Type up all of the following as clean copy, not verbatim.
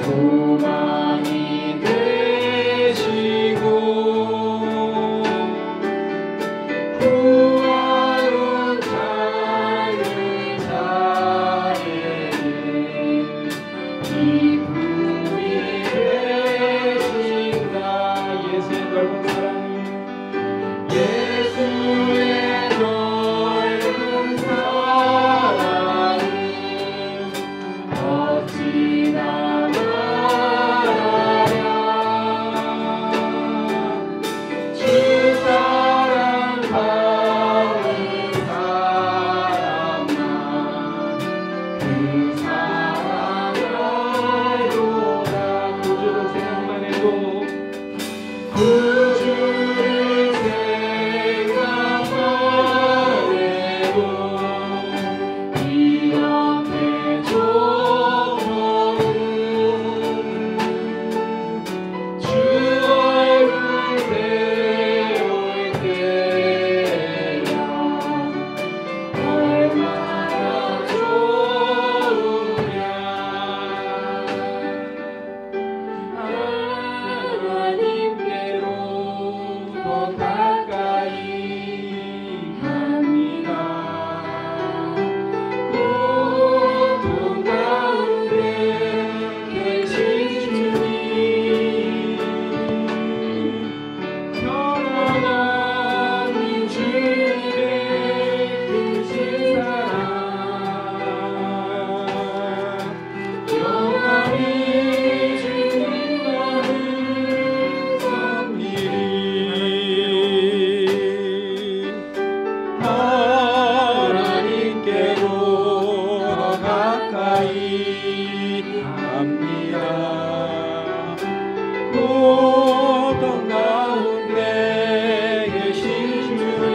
소망이 되시고 구하는 자의 자에게 기쁨이 되신다. 예수의 넓은 사랑이 예수의 넓은 사랑이 어찌나 말하랴. 주 사랑 받는 사람만 그 사랑을 알도다. 구주를 생각만 해도 구주를 생각만 해도 이렇게 좋거든. 주 얼굴 배울 때야 얼마나 좋으냐. 하나님께로 더 가까이 갑니다. 고통 가운데 계신 주님 변함없는 주님의 크신 사랑 영원히 주님만을 섬기리. 하나님께로 더 가까이 갑니다. 고통 가운데 계신 주님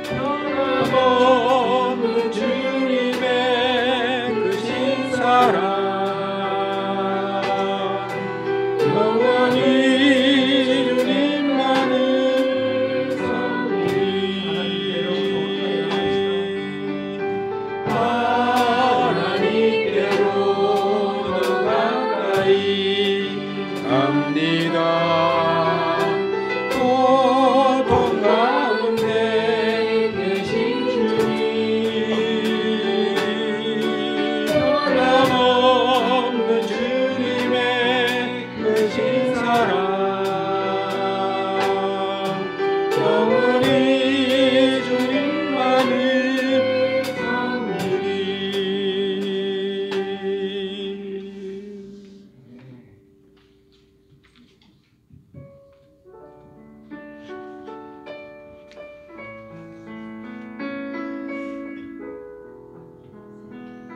변함없는 주님의 크신 사랑 영원히 주님만을 섬기리. 하나님께로 더 가까이 갑니다. 고통 가운데 계신 주님 변함없는 주님의 크신 사랑 영원히 주님만을 섬기리.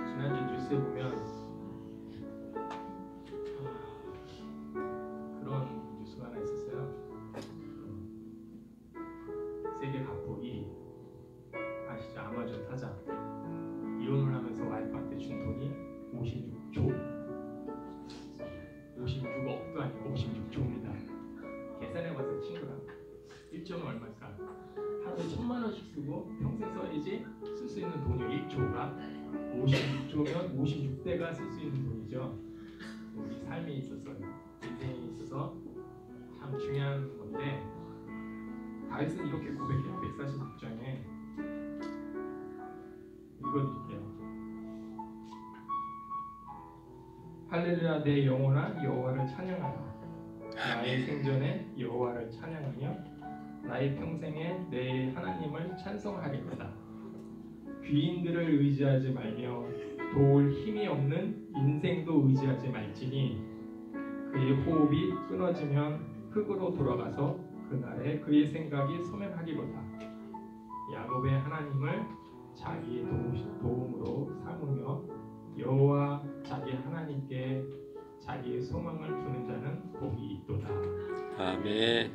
지난주 뉴스에 보면 그런 뉴스가 하나 있었어요. 세계 각국이 아시죠? 아마존 사장 이혼을 하면서 와이프한테 준 돈이 56억도 아니고 56조입니다. 계산해봤어요. 친구랑 1조는 얼마일까? 하루에 1,000,000원씩 쓰고 평생 써야지 쓸 수 있는 돈이 1조가 56조면 56대가 쓸 수 있는 돈이죠. 우리 삶에 있어서요, 인생에 있어서 참 중요한 건데 다윗은 이렇게 고백해요. 146장에 읽어드릴게요. 할렐루야. 내 영혼아 여호와를 찬양하라. 나의 생전에 여호와를 찬양하며 나의 평생에 내 하나님을 찬송하리로다. 귀인들을 의지하지 말며 도울 힘이 없는 인생도 의지하지 말지니 그의 호흡이 끊어지면 흙으로 돌아가서 그날에 그의 생각이 소멸하기로다. 야곱의 하나님을 자기의 도움으로 삼으며 여호와 자기 하나님께 자기의 소망을 두는 자는 복이 있도다. 아멘.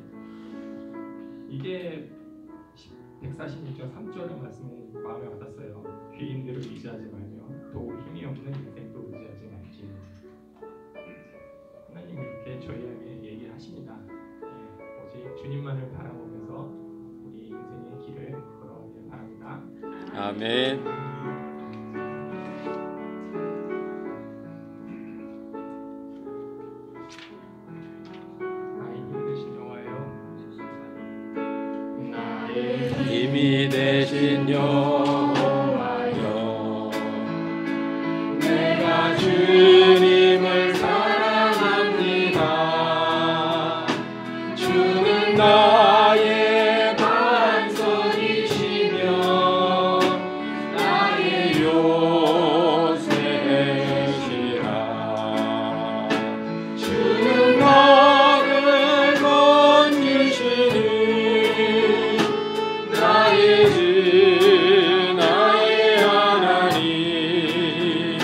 이게 146장 3절의 말씀을 마음에 와닿았어요. 귀인들을 의지하지 말며 도울 힘이 없는 인생도 의지하지 말지. 하나님 이렇게 저희에게 얘기하십니다. 오직 주님만을 바라보면서 우리 인생의 길을 걸어가길 바랍니다. 아멘. 여호와여 내가 주님을 사랑합니다. 주는 나의 반석이시며 나의 요새시라. 주는 나를 건지시니 나의 주 나의 하나님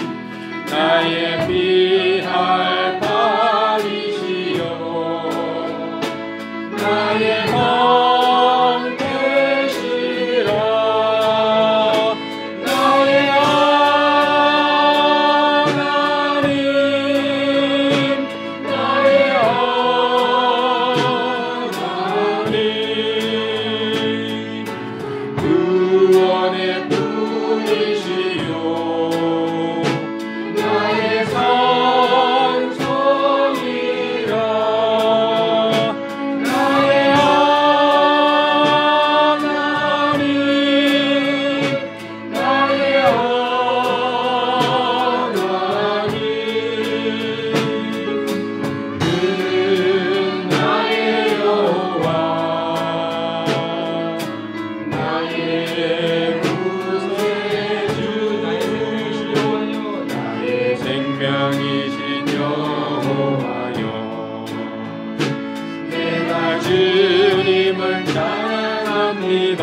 나의 피할 바위시여 나의 맘 되시라. 나의 하나님 나의 하나님 구원의 분이시요 나의 산성이라. 나의 하나님 나의 하나님 그는 나의 여호와 나의 구세주 나의 생명이신 여호와여 내가 주님을 찬양합니다.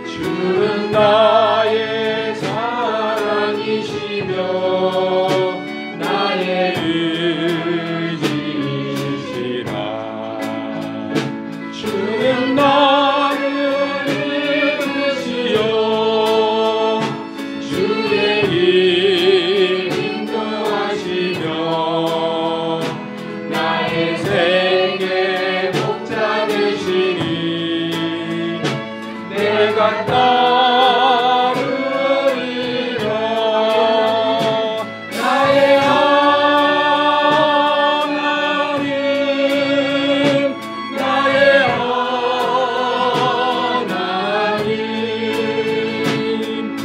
주는 나의 사랑이시며 나의 의지시라. 주는 나를 이끄시어 주의 길 인도하시며 나의 생애 목자 되시니 내가 따르리라. 나의 하나님 나의 하나님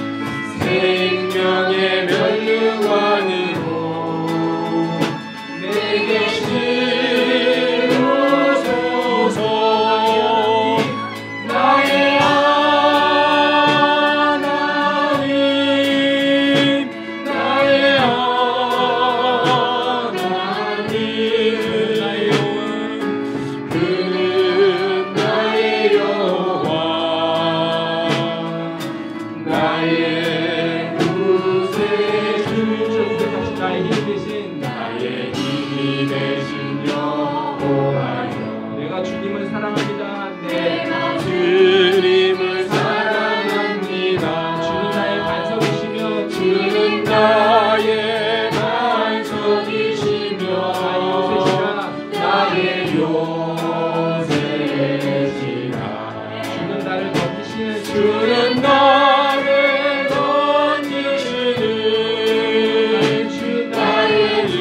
생명의 면류관으로 내게 심으소서. 나의 하나님 나의 하나님 그는 나의 여호와 나의 구세주 나의 힘이 되신 나의 힘이 되신 여호와여 내가 주님을 사랑합니다. 내가 주님을 사랑합니다. 주는 나의 반석이시며 주는 나의 반석이시며 나의 요새시라. 주는 나를 덮으시는 주는 나를 건지시는 나의 주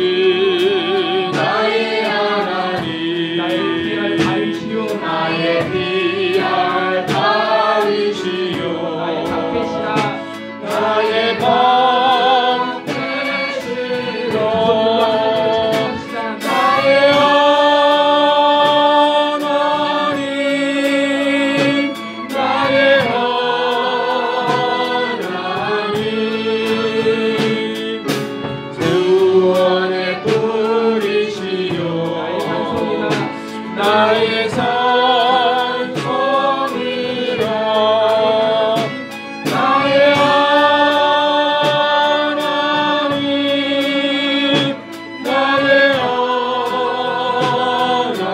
나의 하나님 나의 피할 바위시요 나의 피할 바위시요 나의 방패시라. 나의 방 되시라. 나의 하나님 나의 하나님 구원의 돌이시요 나의 산성이라. 나의 하나님 나의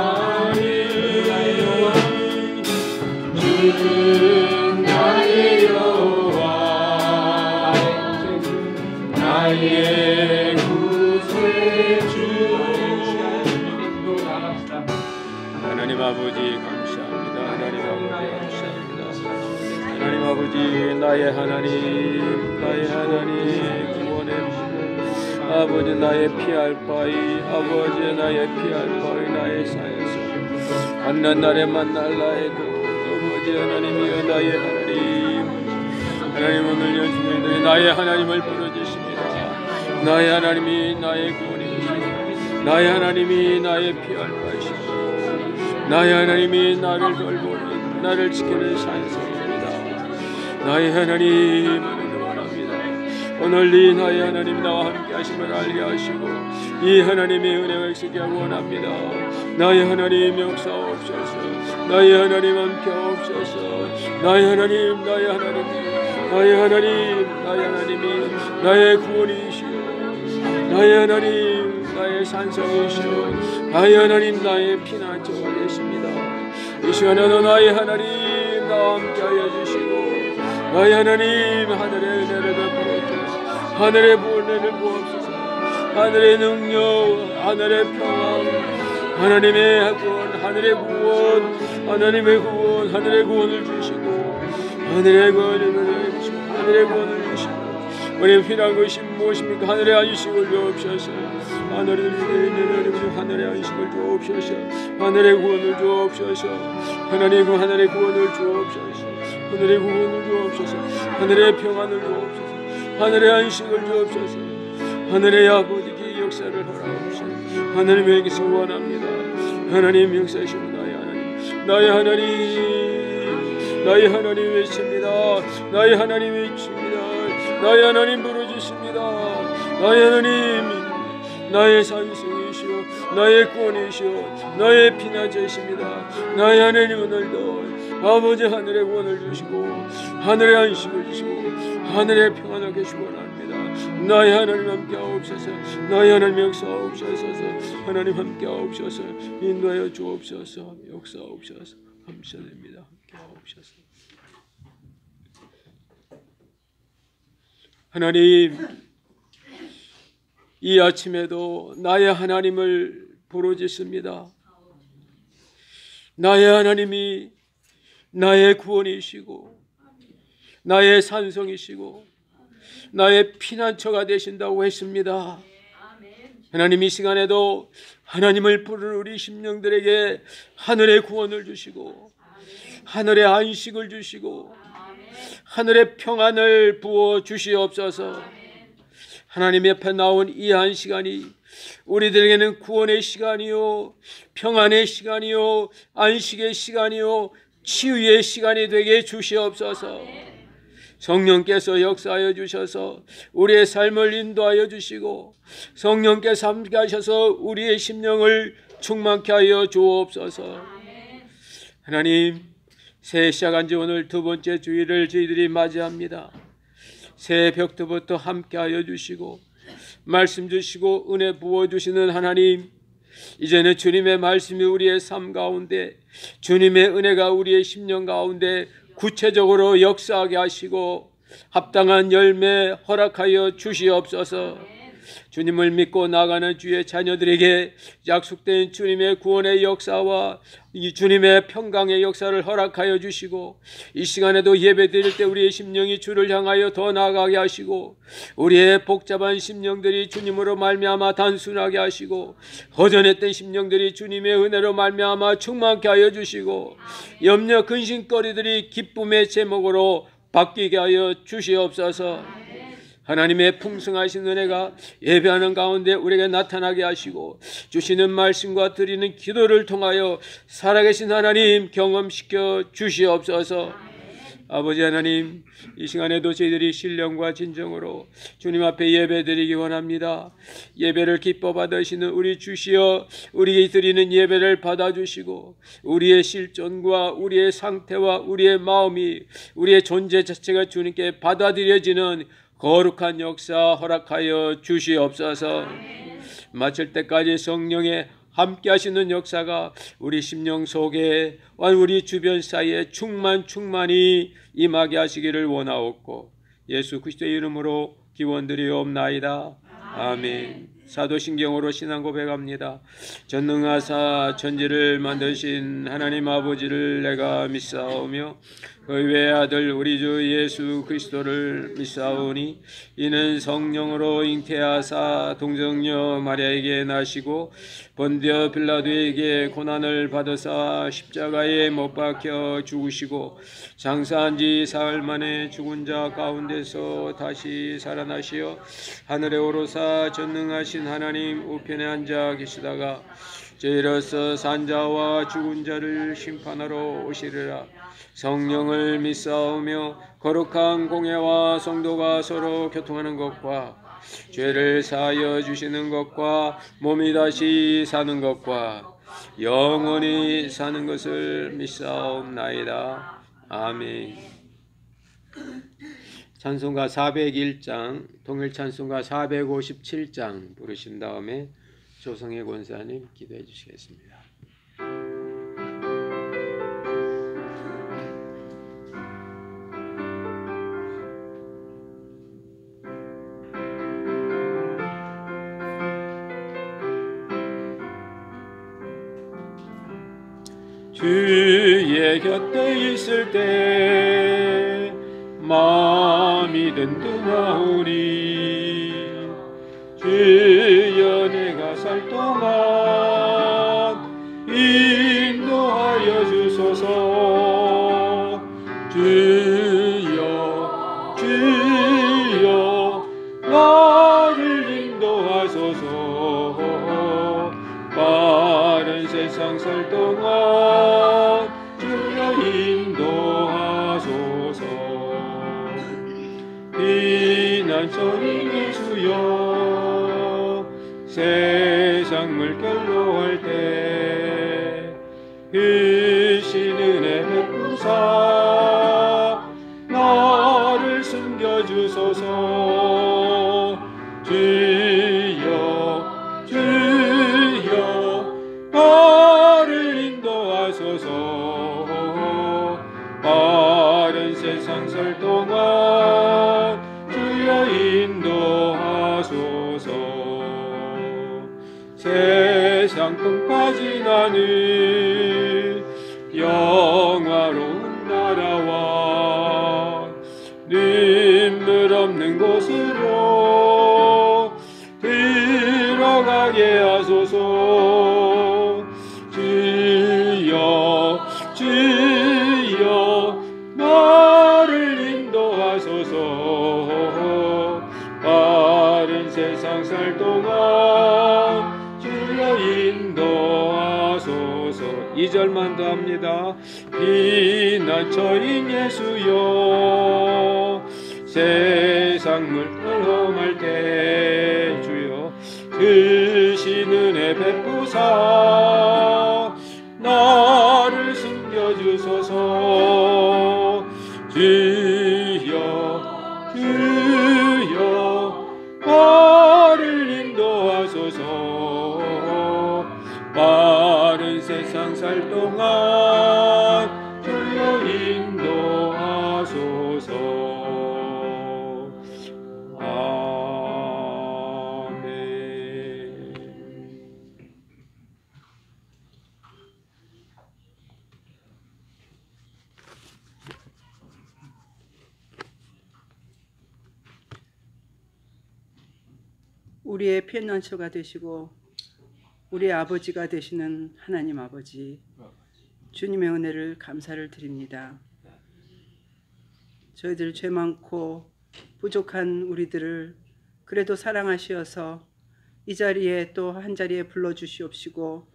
하나님 주는 나의 여호와 나의 구세주. 하나님 아버지 감사합니다. 하나님 아버지 감사합니다. 하나님 아버지 나의 하나님 나의 하나님 구원의 아버지 나의 피할 바위 아버지 나의 피할 바위 나의 산소 만난 날에 만날 나의 그 아버지 하나님이여 나의 하나님 하나님 오늘 연중생들이 나의 하나님을 부르짖습니다. 나의 하나님이 나의 구원이시고 나의 하나님이 나의 피할 바이시고 나의 하나님이 나를 돌보는 나를 지키는 산성입니다. 나의 하나님을 원합니다. 오늘 이 나의 하나님 나와 함께 하심을 알게 하시고 이 하나님의 은혜가 있으게 원합니다. 나의 하나님 역사옵소서. 나의 하나님 함께 하옵소서. 나의 하나님 나의 하나님 나의 하나님 나의 하나님이 나의 구원이시오. 나의 하나님 나의 산성이시오. 나의 하나님 나의 피난처가 되십니다. 이 시간에도 나의 하나님 나와 함께하여 주시고 나의 하나님 하늘의 은혜를 베풀어 주시고 하늘의 은혜를 부옵소서. 하늘의 능력 하늘의 평안 하나님의 구원 하늘의 구원 하나님의 구원 하늘의 구원을 주시고 하늘의 구원을 주시고 하늘의 구원을 주시고 우리의 필요한 것이 무엇입니까? 하늘의 안식을 주옵소서. 하늘의 안식을 주옵소서. 하늘의 구원을 주옵소서. 하나님 그 하늘의 구원을 주옵소서. 하늘의 구원을 주옵소서. 하늘의 평안을 주옵소서. 하늘의 안식을 주옵소서. 하늘의 아버지의 역사를 허락하옵소서. 하나님의 것을 원합니다. 하나님 역사하시고 나의 하나님 나의 하나님 나의 하나님 외칩니다. 나의 하나님 외칩니다. 나의 하나님 부르짖습니다. 나의 하나님 나의 산성이시오 나의 구원이시오 나의 피난처이십니다. 나의 하나님 오늘도 아버지 하늘의 구원을 주시고 하늘의 안식을 주시고 하늘의 평안을 계시고 원합니다. 나의 하나님 함께 하옵소서. 나의 하나님 역사하옵소서. 하나님 함께 하옵소서. 인도하여 주옵소서. 역사하옵소서. 감사드립니다. 함께 하옵소서. 하나님 이 아침에도 나의 하나님을 부르짖습니다. 나의 하나님이 나의 구원이시고 나의 산성이시고 나의 피난처가 되신다고 했습니다. 하나님 이 시간에도 하나님을 부르는 우리 심령들에게 하늘의 구원을 주시고 하늘의 안식을 주시고 하늘의 평안을 부어 주시옵소서. 하나님 옆에 나온 이 한 시간이 우리들에게는 구원의 시간이요 평안의 시간이요 안식의 시간이요 치유의 시간이 되게 주시옵소서. 성령께서 역사하여 주셔서 우리의 삶을 인도하여 주시고 성령께서 함께 하셔서 우리의 심령을 충만케 하여 주옵소서. 하나님 새해 시작한 지 오늘 두 번째 주일을 저희들이 맞이합니다. 새해 벽부터 함께 하여 주시고 말씀 주시고 은혜 부어주시는 하나님, 이제는 주님의 말씀이 우리의 삶 가운데 주님의 은혜가 우리의 심령 가운데 구체적으로 역사하게 하시고 합당한 열매 허락하여 주시옵소서. 주님을 믿고 나가는 주의 자녀들에게 약속된 주님의 구원의 역사와 이 주님의 평강의 역사를 허락하여 주시고 이 시간에도 예배 드릴 때 우리의 심령이 주를 향하여 더 나아가게 하시고 우리의 복잡한 심령들이 주님으로 말미암아 단순하게 하시고 허전했던 심령들이 주님의 은혜로 말미암아 충만케 하여 주시고 염려 근심거리들이 기쁨의 제목으로 바뀌게 하여 주시옵소서. 하나님의 풍성하신 은혜가 예배하는 가운데 우리에게 나타나게 하시고 주시는 말씀과 드리는 기도를 통하여 살아계신 하나님 경험시켜 주시옵소서. 아버지 하나님, 이 시간에도 저희들이 신령과 진정으로 주님 앞에 예배드리기 원합니다. 예배를 기뻐 받으시는 우리 주시여 우리에게 드리는 예배를 받아주시고 우리의 실존과 우리의 상태와 우리의 마음이 우리의 존재 자체가 주님께 받아들여지는 거룩한 역사 허락하여 주시옵소서. 마칠 때까지 성령의 함께 하시는 역사가 우리 심령 속에 우리 주변 사이에 충만히 임하게 하시기를 원하옵고 예수 그리스도의 이름으로 기원드리옵나이다. 아멘. 사도신경으로 신앙 고백합니다. 전능하사 천지를 만드신 하나님 아버지를 내가 믿사오며 그의 외아들 우리 주 예수 그리스도를 믿사오니 이는 성령으로 잉태하사 동정녀 마리아에게 나시고 본디오 빌라도에게 고난을 받으사 십자가에 못 박혀 죽으시고 장사한 지 사흘 만에 죽은 자 가운데서 다시 살아나시어 하늘에 오르사 전능하신 하나님 우편에 앉아 계시다가 저희로서 산자와 죽은 자를 심판하러 오시리라. 성령을 믿사오며 거룩한 공예와 성도가 서로 교통하는 것과 죄를 사하여 주시는 것과 몸이 다시 사는 것과 영원히 사는 것을 믿사옵나이다. 아멘. 찬송가 401장, 통일 찬송가 457장 부르신 다음에 조성혜 권사님 기도해 주시겠습니다. 주의 곁에 있을 때 마음이 든든하오니 주여 내가 살 동안 인도하여 주소서. 주여 주여 나를 인도하소서. 빠른 세상 살 동안 주여 인도하소서. 피난처인 예수여 세상 물결로 할 때 크신 은혜 베푸사 나를 숨겨주소서. 주여 주여 나를 인도하소서. 빠른 세상 살 동안 주여 인도하소서. 세상 끝까지 나는 영화로운 나라와 눈물 없는 곳으로 들어가게 하소서. 주여 주여 나를 인도하소서. 빠른 세상 살 동안 주여 인도하소서. 2절만 더 합니다. 피난처인 예수여 세상 물결 험할 때 주여 크신 은혜 베푸사 나를 숨겨주소서. 주여 주여 나를 인도하소서. 빠른 세상 살 동안 주여 인도하소서. 아멘. 우리의 피난처가 되시고 우리의 아버지가 되시는 하나님 아버지, 주님의 은혜를 감사를 드립니다. 저희들 죄 많고 부족한 우리들을 그래도 사랑하시어서 이 자리에 또 한 자리에 불러주시옵시고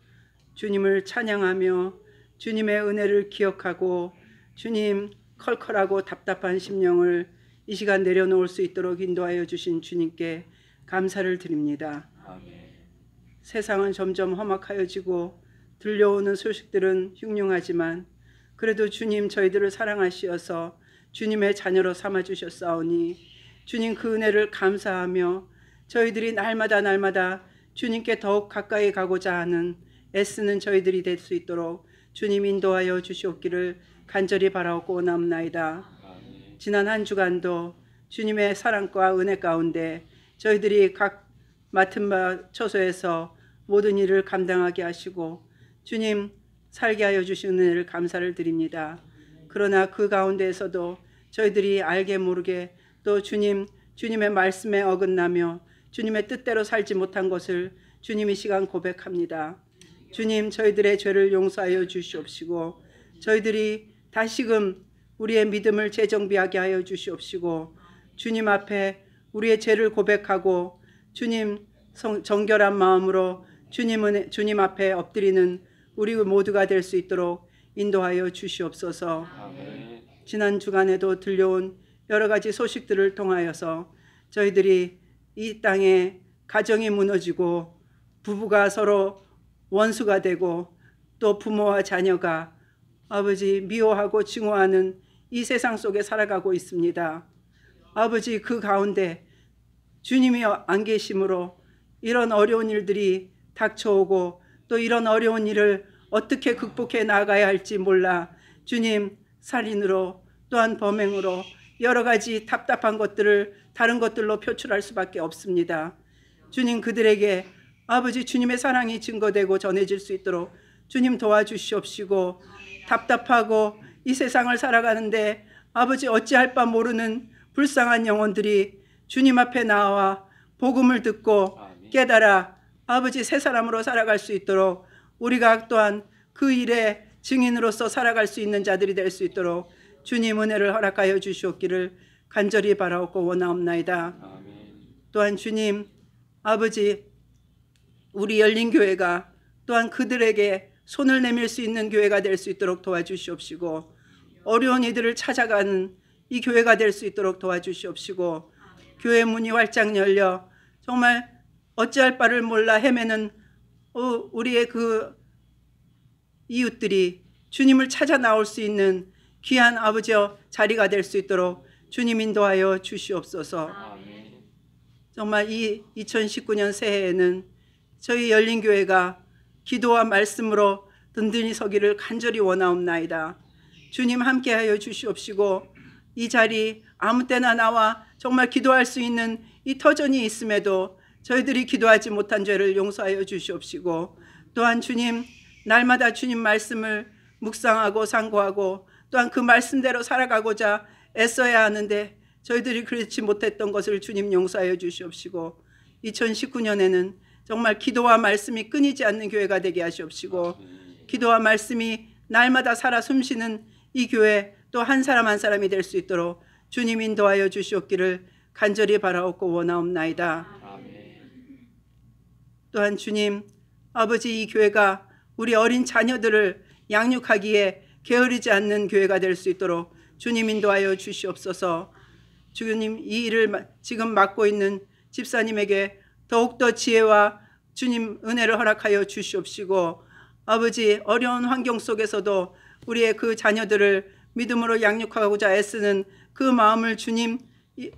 주님을 찬양하며 주님의 은혜를 기억하고 주님 컬컬하고 답답한 심령을 이 시간 내려놓을 수 있도록 인도하여 주신 주님께 감사를 드립니다. 아멘. 세상은 점점 험악하여지고 들려오는 소식들은 흉흉하지만 그래도 주님 저희들을 사랑하시어서 주님의 자녀로 삼아주셨사오니 주님 그 은혜를 감사하며 저희들이 날마다 주님께 더욱 가까이 가고자 하는 애쓰는 저희들이 될 수 있도록 주님 인도하여 주시옵기를 간절히 바라옵고 원하옵나이다. 지난 한 주간도 주님의 사랑과 은혜 가운데 저희들이 각 맡은 바 처소에서 모든 일을 감당하게 하시고 주님 살게 하여 주신 은혜를 감사를 드립니다. 그러나 그 가운데에서도 저희들이 알게 모르게 또 주님의 말씀에 어긋나며 주님의 뜻대로 살지 못한 것을 주님 이 시간 고백합니다. 주님 저희들의 죄를 용서하여 주시옵시고 저희들이 다시금 우리의 믿음을 재정비하게 하여 주시옵시고 주님 앞에 우리의 죄를 고백하고 주님 정결한 마음으로 주님 앞에 엎드리는 우리 모두가 될 수 있도록 인도하여 주시옵소서. 아멘. 지난 주간에도 들려온 여러 가지 소식들을 통하여서 저희들이 이 땅에 가정이 무너지고 부부가 서로 원수가 되고 또 부모와 자녀가 아버지 미워하고 증오하는 이 세상 속에 살아가고 있습니다. 아버지 그 가운데 주님이 안 계심으로 이런 어려운 일들이 닥쳐오고 또 이런 어려운 일을 어떻게 극복해 나가야 할지 몰라 주님 살인으로 또한 범행으로 여러 가지 답답한 것들을 다른 것들로 표출할 수밖에 없습니다. 주님 그들에게 아버지 주님의 사랑이 증거되고 전해질 수 있도록 주님 도와주시옵시고 답답하고 이 세상을 살아가는데 아버지 어찌할 바 모르는 불쌍한 영혼들이 주님 앞에 나와 복음을 듣고 깨달아 아버지 새 사람으로 살아갈 수 있도록 우리가 또한 그 일의 증인으로서 살아갈 수 있는 자들이 될 수 있도록 주님 은혜를 허락하여 주시옵기를 간절히 바라옵고 원하옵나이다. 또한 주님 아버지 우리 열린교회가 또한 그들에게 손을 내밀 수 있는 교회가 될 수 있도록 도와주시옵시고 어려운 이들을 찾아가는 이 교회가 될 수 있도록 도와주시옵시고 교회 문이 활짝 열려 정말 어찌할 바를 몰라 헤매는 우리의 그 이웃들이 주님을 찾아 나올 수 있는 귀한 아버지여 자리가 될 수 있도록 주님 인도하여 주시옵소서. 정말 이 2019년 새해에는 저희 열린교회가 기도와 말씀으로 든든히 서기를 간절히 원하옵나이다. 주님 함께하여 주시옵시고 이 자리 아무 때나 나와 정말 기도할 수 있는 이 터전이 있음에도 저희들이 기도하지 못한 죄를 용서하여 주시옵시고 또한 주님 날마다 주님 말씀을 묵상하고 상고하고 또한 그 말씀대로 살아가고자 애써야 하는데 저희들이 그렇지 못했던 것을 주님 용서하여 주시옵시고 2019년에는 정말 기도와 말씀이 끊이지 않는 교회가 되게 하시옵시고 기도와 말씀이 날마다 살아 숨쉬는 이 교회 또 한 사람 한 사람이 될 수 있도록 주님 인도하여 주시옵기를 간절히 바라옵고 원하옵나이다. 또한 주님 아버지 이 교회가 우리 어린 자녀들을 양육하기에 게으르지 않는 교회가 될 수 있도록 주님 인도하여 주시옵소서. 주님 이 일을 지금 맡고 있는 집사님에게 더욱더 지혜와 주님 은혜를 허락하여 주시옵시고 아버지 어려운 환경 속에서도 우리의 그 자녀들을 믿음으로 양육하고자 애쓰는 그 마음을 주님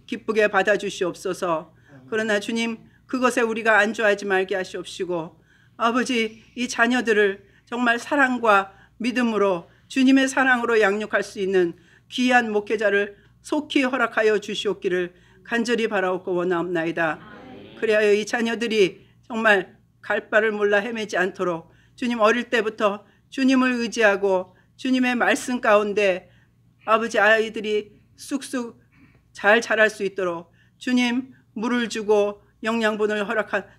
기쁘게 받아주시옵소서. 그러나 주님 그것에 우리가 안주하지 말게 하시옵시고 아버지 이 자녀들을 정말 사랑과 믿음으로 주님의 사랑으로 양육할 수 있는 귀한 목회자를 속히 허락하여 주시옵기를 간절히 바라옵고 원하옵나이다. 그리하여 이 자녀들이 정말 갈 바를 몰라 헤매지 않도록 주님 어릴 때부터 주님을 의지하고 주님의 말씀 가운데 아버지 아이들이 쑥쑥 잘 자랄 수 있도록 주님 물을 주고 영양분을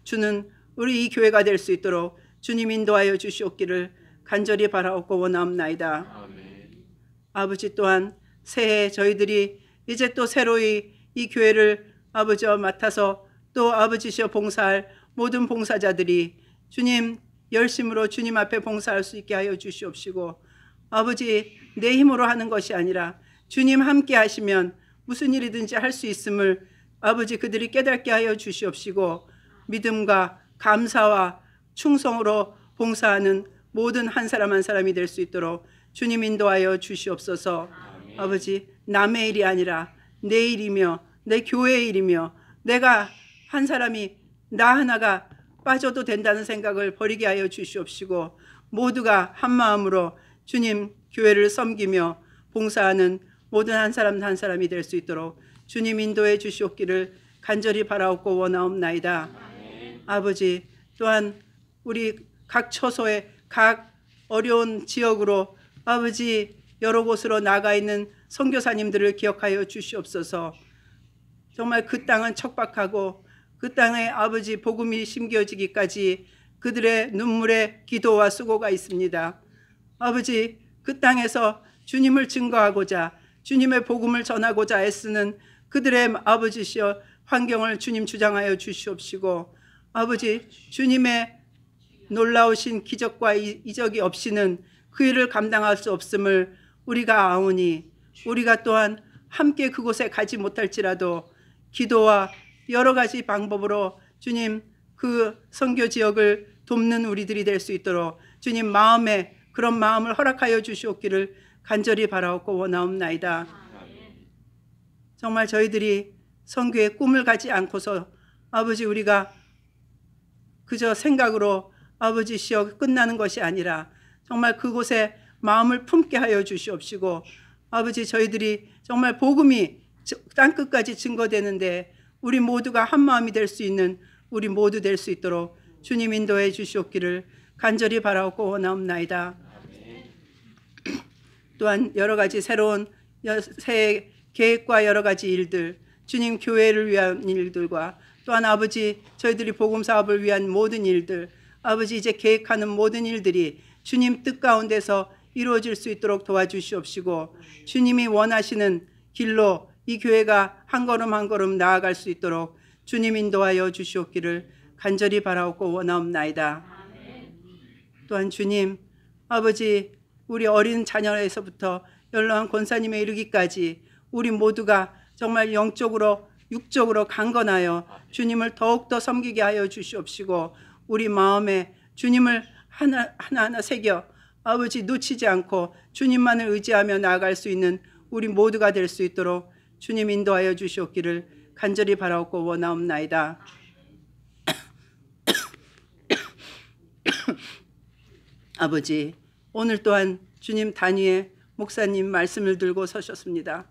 주는 우리 이 교회가 될 수 있도록 주님 인도하여 주시옵기를 간절히 바라옵고 원하옵나이다. 아버지 또한 새해 저희들이 이제 또 새로이 이 교회를 아버지와 맡아서 또 아버지시여 봉사할 모든 봉사자들이 주님 열심으로 주님 앞에 봉사할 수 있게 하여 주시옵시고 아버지 내 힘으로 하는 것이 아니라 주님 함께 하시면 무슨 일이든지 할 수 있음을 아버지 그들이 깨닫게 하여 주시옵시고 믿음과 감사와 충성으로 봉사하는 모든 한 사람 한 사람이 될 수 있도록 주님 인도하여 주시옵소서. 아버지 남의 일이 아니라 내 일이며 내 교회의 일이며 내가 한 사람이 나 하나가 빠져도 된다는 생각을 버리게 하여 주시옵시고 모두가 한 마음으로 주님 교회를 섬기며 봉사하는 모든 한 사람 한 사람이 될 수 있도록 주님 인도해 주시옵기를 간절히 바라옵고 원하옵나이다. 아버지 또한 우리 각 처소에 각 어려운 지역으로 아버지 여러 곳으로 나가 있는 선교사님들을 기억하여 주시옵소서. 정말 그 땅은 척박하고 그 땅에 아버지 복음이 심겨지기까지 그들의 눈물의 기도와 수고가 있습니다. 아버지 그 땅에서 주님을 증거하고자 주님의 복음을 전하고자 애쓰는 그들의 아버지시여 환경을 주님 주장하여 주시옵시고 아버지 주님의 놀라우신 기적과 이적이 없이는 그 일을 감당할 수 없음을 우리가 아오니 우리가 또한 함께 그곳에 가지 못할지라도 기도와 여러 가지 방법으로 주님 그 선교 지역을 돕는 우리들이 될 수 있도록 주님 마음에 그런 마음을 허락하여 주시옵기를 간절히 바라옵고 원하옵나이다. 정말 저희들이 선교의 꿈을 가지 않고서 아버지 우리가 그저 생각으로 아버지시여 끝나는 것이 아니라 정말 그곳에 마음을 품게 하여 주시옵시고 아버지 저희들이 정말 복음이 땅끝까지 증거되는데 우리 모두가 한 마음이 될 수 있는 우리 모두 될 수 있도록 주님 인도해 주시옵기를 간절히 바라옵고 원하옵나이다. 또한 여러 가지 새로운 새해 계획과 여러 가지 일들 주님 교회를 위한 일들과 또한 아버지 저희들이 복음 사업을 위한 모든 일들 아버지 이제 계획하는 모든 일들이 주님 뜻 가운데서 이루어질 수 있도록 도와주시옵시고 주님이 원하시는 길로 이 교회가 한 걸음 한 걸음 나아갈 수 있도록 주님 인도하여 주시옵기를 간절히 바라옵고 원하옵나이다. 또한 주님 아버지 우리 어린 자녀에서부터 연로한 권사님에 이르기까지 우리 모두가 정말 영적으로 육적으로 강건하여 주님을 더욱더 섬기게 하여 주시옵시고 우리 마음에 주님을 하나하나 새겨 아버지 놓치지 않고 주님만을 의지하며 나아갈 수 있는 우리 모두가 될 수 있도록 주님 인도하여 주시옵기를 간절히 바라옵고 원하옵나이다. 아버지 오늘 또한 주님 단위의 목사님 말씀을 들고 서셨습니다.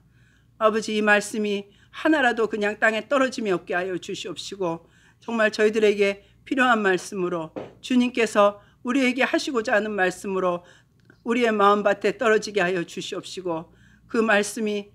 아버지 이 말씀이 하나라도 그냥 땅에 떨어짐이 없게 하여 주시옵시고 정말 저희들에게 필요한 말씀으로 주님께서 우리에게 하시고자 하는 말씀으로 우리의 마음밭에 떨어지게 하여 주시옵시고 그 말씀이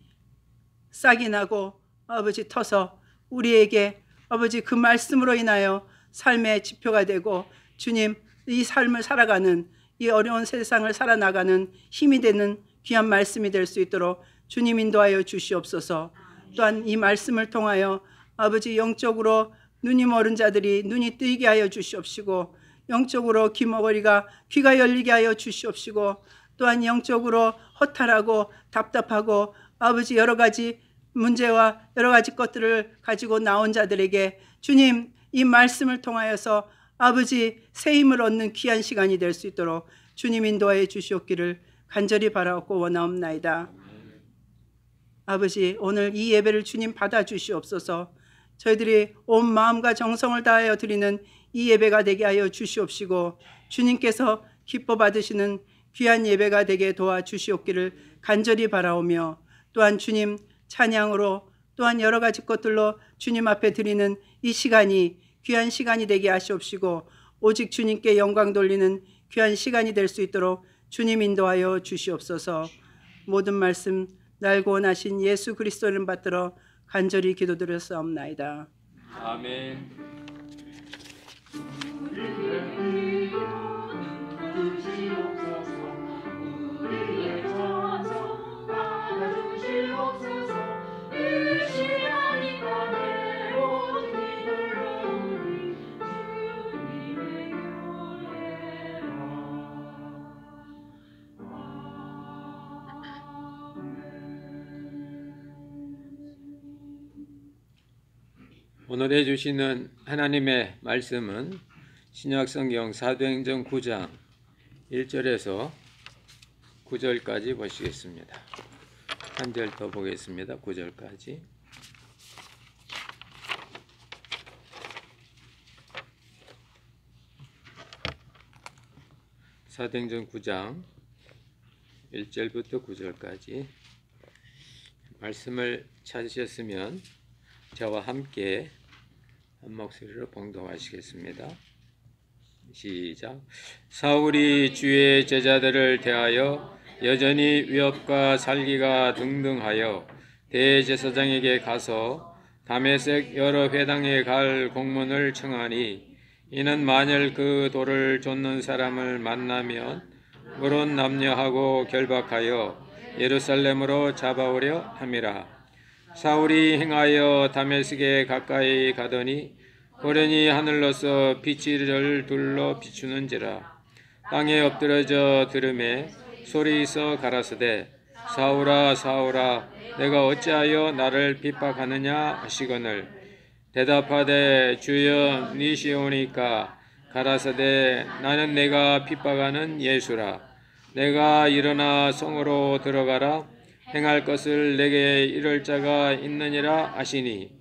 싹이 나고 아버지 터서 우리에게 아버지 그 말씀으로 인하여 삶의 지표가 되고 주님 이 삶을 살아가는 이 어려운 세상을 살아나가는 힘이 되는 귀한 말씀이 될 수 있도록 주님 인도하여 주시옵소서. 또한 이 말씀을 통하여 아버지 영적으로 눈이 멀은 자들이 눈이 뜨이게 하여 주시옵시고 영적으로 귀머거리가 귀가 열리게 하여 주시옵시고 또한 영적으로 허탈하고 답답하고 아버지 여러 가지 문제와 여러 가지 것들을 가지고 나온 자들에게 주님 이 말씀을 통하여서 아버지 새 힘을 얻는 귀한 시간이 될 수 있도록 주님 인도하여 주시옵기를 간절히 바라옵고 원하옵나이다. 아버지 오늘 이 예배를 주님 받아주시옵소서. 저희들이 온 마음과 정성을 다하여 드리는 이 예배가 되게 하여 주시옵시고 주님께서 기뻐 받으시는 귀한 예배가 되게 도와주시옵기를 간절히 바라오며 또한 주님 찬양으로 또한 여러 가지 것들로 주님 앞에 드리는 이 시간이 귀한 시간이 되게 하시옵시고 오직 주님께 영광 돌리는 귀한 시간이 될 수 있도록 주님 인도하여 주시옵소서. 모든 말씀 날 구원하신 예수 그리스도를 받들어 간절히 기도드렸사옵나이다. 아멘. 오늘 해주시는 하나님의 말씀은 신약성경 사도행전 9장 1절에서 9절까지 보시겠습니다. 한 절 더 보겠습니다. 9절까지. 사도행전 9장 1절부터 9절까지 말씀을 찾으셨으면 저와 함께 한 목소리로 봉독하시겠습니다. 시작. 사울이 주의 제자들을 대하여 여전히 위협과 살기가 등등하여 대제사장에게 가서 다메섹 여러 회당에 갈 공문을 청하니 이는 만일 그 돌을 좇는 사람을 만나면 물은 남녀하고 결박하여 예루살렘으로 잡아오려 함이라. 사울이 행하여 다메섹에 가까이 가더니 호련히 하늘로서 빛이 이를 둘러 비추는지라. 땅에 엎드러져 들음에 소리서 가라사대 사울아 사울아 내가 어찌하여 나를 핍박하느냐 하시거늘 대답하되 주여 니시오니까 가라사대 나는 내가 핍박하는 예수라. 내가 일어나 성으로 들어가라 행할 것을 내게 이를 자가 있느니라 하시니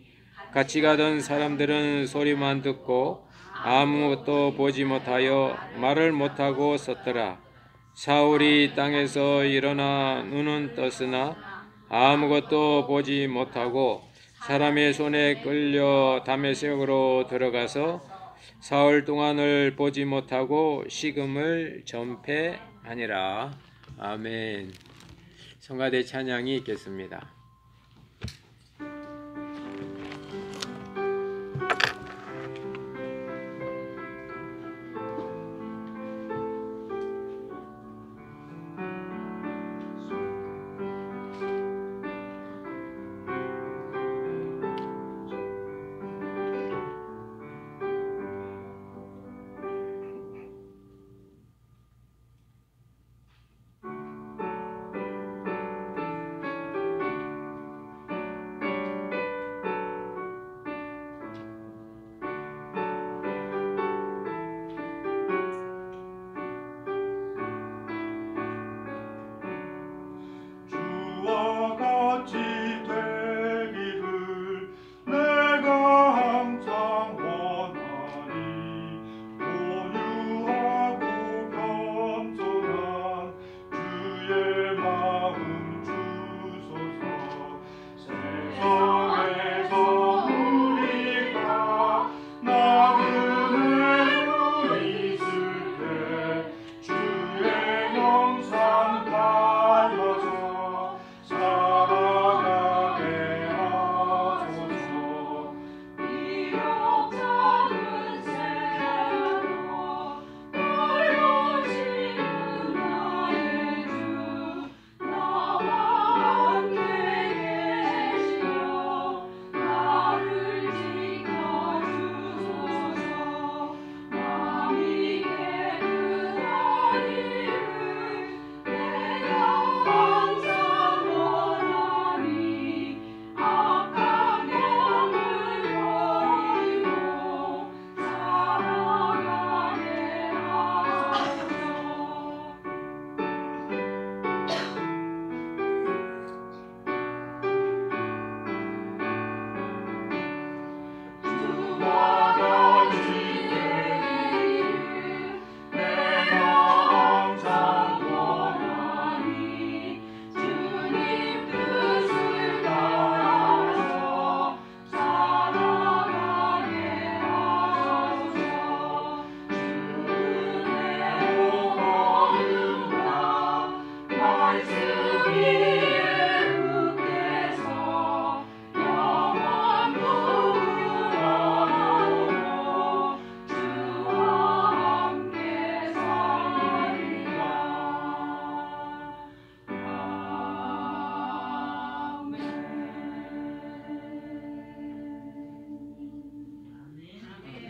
같이 가던 사람들은 소리만 듣고 아무것도 보지 못하여 말을 못하고 섰더라. 사울이 땅에서 일어나 눈은 떴으나 아무것도 보지 못하고 사람의 손에 끌려 다메섹으로 들어가서 사흘 동안을 보지 못하고 식음을 전폐하니라. 아멘. 성가대 찬양이 있겠습니다.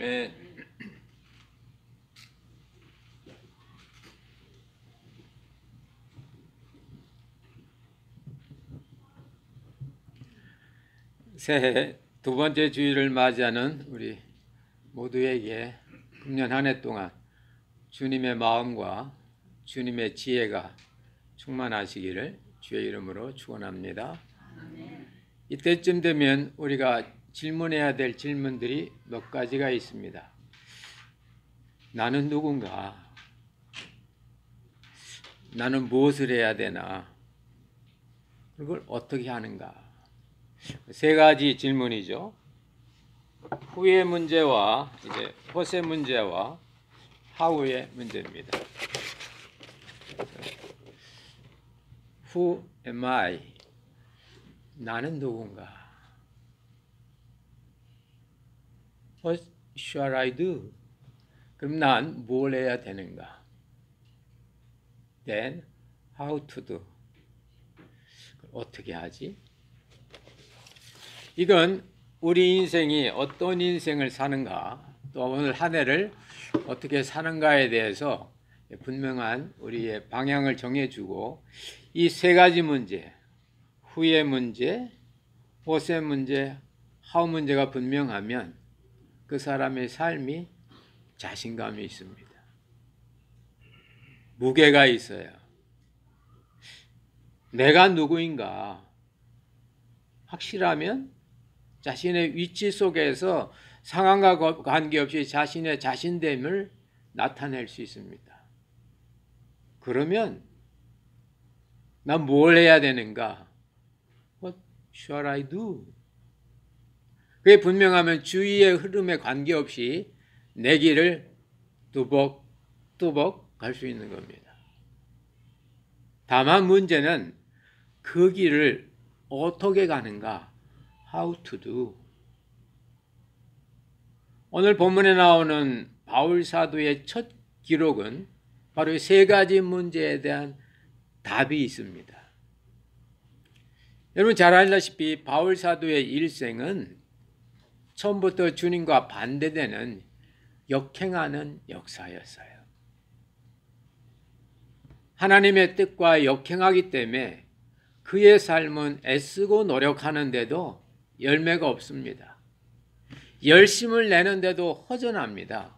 아멘. 새해 두 번째 주일을 맞이하는 우리 모두에게 금년 한 해 동안 주님의 마음과 주님의 지혜가 충만하시기를 주의 이름으로 축원합니다. 이때쯤 되면 우리가 질문해야 될 질문들이 몇 가지가 있습니다. 나는 누군가? 나는 무엇을 해야 되나? 그걸 어떻게 하는가? 세 가지 질문이죠. 후의 문제와 이제 헛의 문제와 하우의 문제입니다. Who am I? 나는 누군가? What shall I do? 그럼 난 뭘 해야 되는가? Then how to do? 어떻게 하지? 이건 우리 인생이 어떤 인생을 사는가, 또 오늘 한 해를 어떻게 사는가에 대해서 분명한 우리의 방향을 정해주고, 이 세 가지 문제, 후의 문제, 헛의 문제, 하우 문제가 분명하면 그 사람의 삶이 자신감이 있습니다. 무게가 있어요. 내가 누구인가 확실하면 자신의 위치 속에서 상황과 관계없이 자신의 자신됨을 나타낼 수 있습니다. 그러면 난 뭘 해야 되는가? What shall I do? 그게 분명하면 주위의 흐름에 관계없이 내 길을 뚜벅뚜벅 갈 수 있는 겁니다. 다만 문제는 그 길을 어떻게 가는가? How to do? 오늘 본문에 나오는 바울 사도의 첫 기록은 바로 이 세 가지 문제에 대한 답이 있습니다. 여러분 잘 알다시피 바울 사도의 일생은 처음부터 주님과 반대되는 역행하는 역사였어요. 하나님의 뜻과 역행하기 때문에 그의 삶은 애쓰고 노력하는데도 열매가 없습니다. 열심을 내는데도 허전합니다.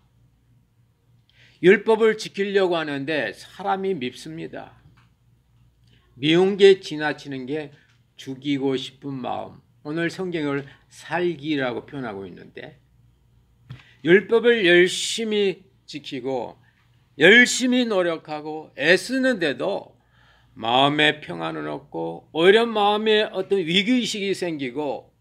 율법을 지키려고 하는데 사람이 밉습니다. 미운 게 지나치는 게 죽이고 싶은 마음. 오늘 성경을 살기라고 표현하고 있는데, 율법을 열심히 지키고 열심히 노력하고 애쓰는데도 마음의 평안은 없고 오히려 마음에 어떤 위기의식이 생기고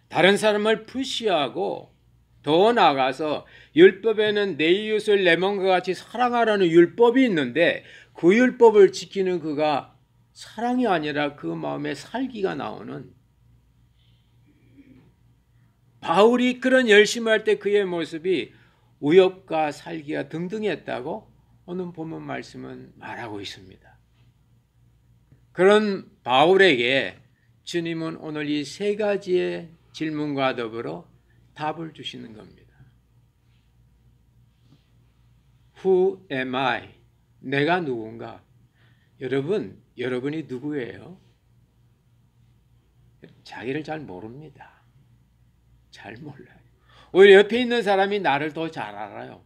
다른 사람을 푸시하고 더 나아가서 율법에는 내 이웃을 내 몸과 같이 사랑하라는 율법이 있는데 그 율법을 지키는 그가 사랑이 아니라 그 마음에 살기가 나오는, 바울이 그런 열심히 할 때 그의 모습이 우엽과 살기가 등등했다고 오늘 본문 말씀은 말하고 있습니다. 그런 바울에게 주님은 오늘 이 세 가지의 질문과 더불어 답을 주시는 겁니다. Who am I? 내가 누군가? 여러분이 누구예요? 자기를 잘 모릅니다. 잘 몰라요. 오히려 옆에 있는 사람이 나를 더 잘 알아요.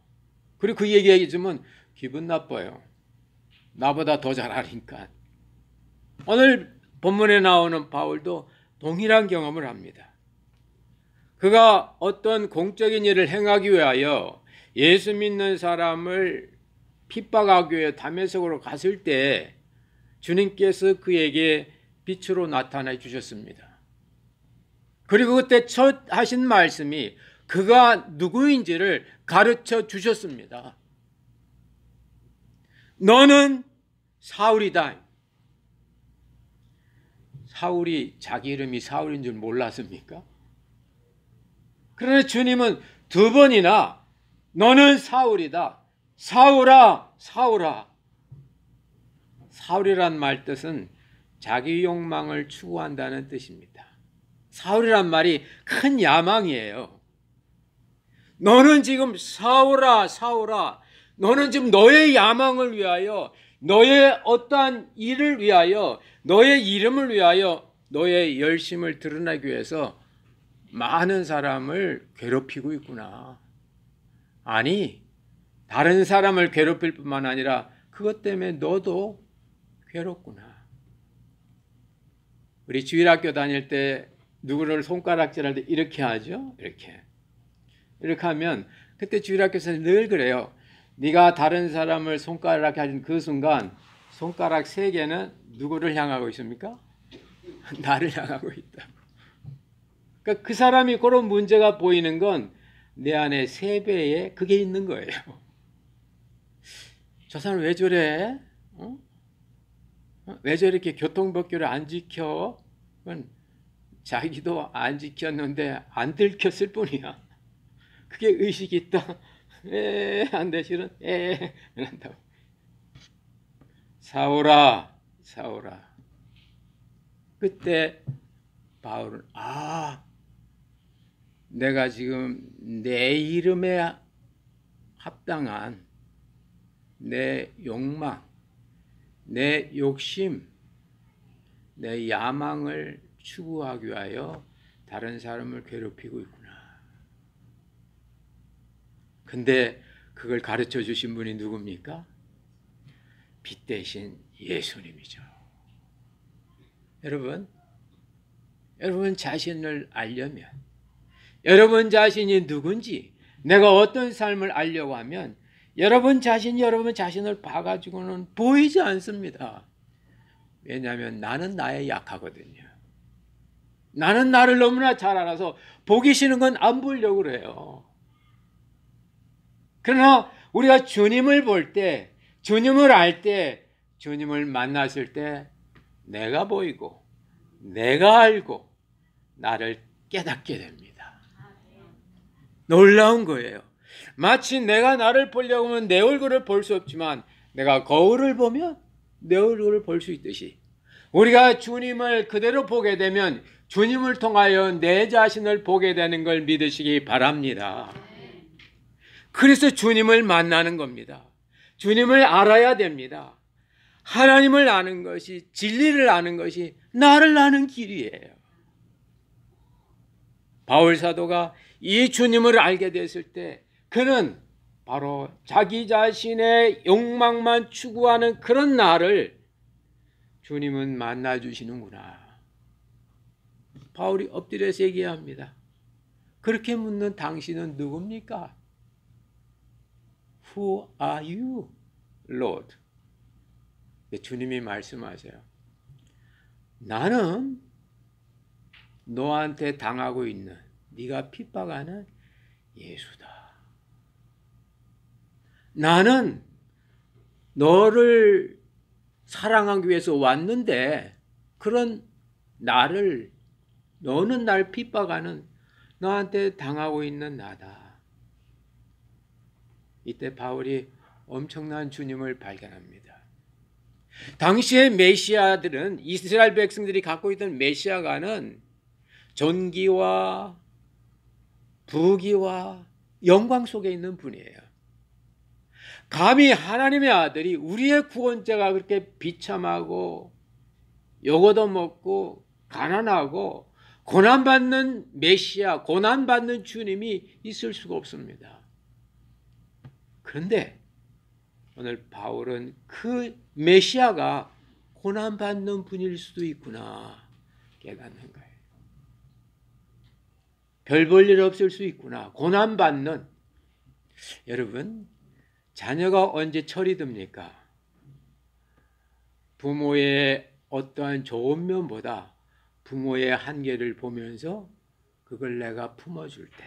그리고 그 얘기해주면 기분 나빠요. 나보다 더 잘 아니까. 오늘 본문에 나오는 바울도 동일한 경험을 합니다. 그가 어떤 공적인 일을 행하기 위하여 예수 믿는 사람을 핍박하기 위해 다메섹으로 갔을 때 주님께서 그에게 빛으로 나타나 주셨습니다. 그리고 그때 첫 하신 말씀이 그가 누구인지를 가르쳐 주셨습니다. 너는 사울이다. 사울이 자기 이름이 사울인 줄 몰랐습니까? 그러나 주님은 두 번이나 너는 사울이다. 사울아, 사울아. 사울이란 말 뜻은 자기 욕망을 추구한다는 뜻입니다. 사울이란 말이 큰 야망이에요. 너는 지금 사울아, 사울아. 너는 지금 너의 야망을 위하여, 너의 어떠한 일을 위하여, 너의 이름을 위하여 너의 열심을 드러내기 위해서 많은 사람을 괴롭히고 있구나. 아니, 다른 사람을 괴롭힐 뿐만 아니라 그것 때문에 너도 괴롭구나. 우리 주일학교 다닐 때 누구를 손가락질할 때 이렇게 하죠? 이렇게 하면 그때 주일학교에서 늘 그래요. 네가 다른 사람을 손가락 하는 그 순간 손가락 3개는 누구를 향하고 있습니까? 나를 향하고 있다고. 그러니까 그 사람이 그런 문제가 보이는 건 내 안에 3배의 그게 있는 거예요. 저 사람 왜 저래? 어? 왜 저렇게 교통법규를 안 지켜? 그건 자기도 안 지켰는데 안 들켰을 뿐이야. 그게 의식이 있다. 안 돼, 실은 이런다고. 사오라, 사오라. 그때 바울은 내가 지금 내 이름에 합당한 내 욕망, 내 욕심, 내 야망을 추구하기 위하여 다른 사람을 괴롭히고 있구나. 근데 그걸 가르쳐 주신 분이 누굽니까? 빛 대신 예수님이죠. 여러분 자신을 알려면, 여러분 자신이 누군지, 내가 어떤 삶을 알려고 하면 여러분 자신을 봐가지고는 보이지 않습니다. 왜냐하면 나는 나에 약하거든요. 나는 나를 너무나 잘 알아서 보기 싫은 건 안 보려고 그래요. 그러나 우리가 주님을 볼 때, 주님을 알 때, 주님을 만났을 때 내가 보이고 내가 알고 나를 깨닫게 됩니다. 놀라운 거예요. 마치 내가 나를 보려고 하면 내 얼굴을 볼 수 없지만 내가 거울을 보면 내 얼굴을 볼 수 있듯이, 우리가 주님을 그대로 보게 되면 주님을 통하여 내 자신을 보게 되는 걸 믿으시기 바랍니다. 그래서 주님을 만나는 겁니다. 주님을 알아야 됩니다. 하나님을 아는 것이, 진리를 아는 것이 나를 아는 길이에요. 바울 사도가 이 주님을 알게 됐을 때 그는 바로 자기 자신의 욕망만 추구하는 그런 나를 주님은 만나주시는구나. 바울이 엎드려서 얘기합니다. 그렇게 묻는 당신은 누굽니까? Who are you, Lord? 주님이 말씀하세요. 나는 너한테 당하고 있는, 네가 핍박하는 예수다. 나는 너를 사랑하기 위해서 왔는데 그런 나를, 너는 날 핍박하는, 너한테 당하고 있는 나다. 이때 바울이 엄청난 주님을 발견합니다. 당시의 메시아들은, 이스라엘 백성들이 갖고 있던 메시아가는 존귀와 부귀와 영광 속에 있는 분이에요. 감히 하나님의 아들이, 우리의 구원자가 그렇게 비참하고 요거도 먹고 가난하고 고난받는 메시아, 고난받는 주님이 있을 수가 없습니다. 그런데 오늘 바울은 그 메시아가 고난받는 분일 수도 있구나 깨닫는 거예요. 별 볼 일 없을 수 있구나. 고난받는. 여러분, 자녀가 언제 철이 듭니까? 부모의 어떠한 좋은 면보다 부모의 한계를 보면서 그걸 내가 품어줄 때,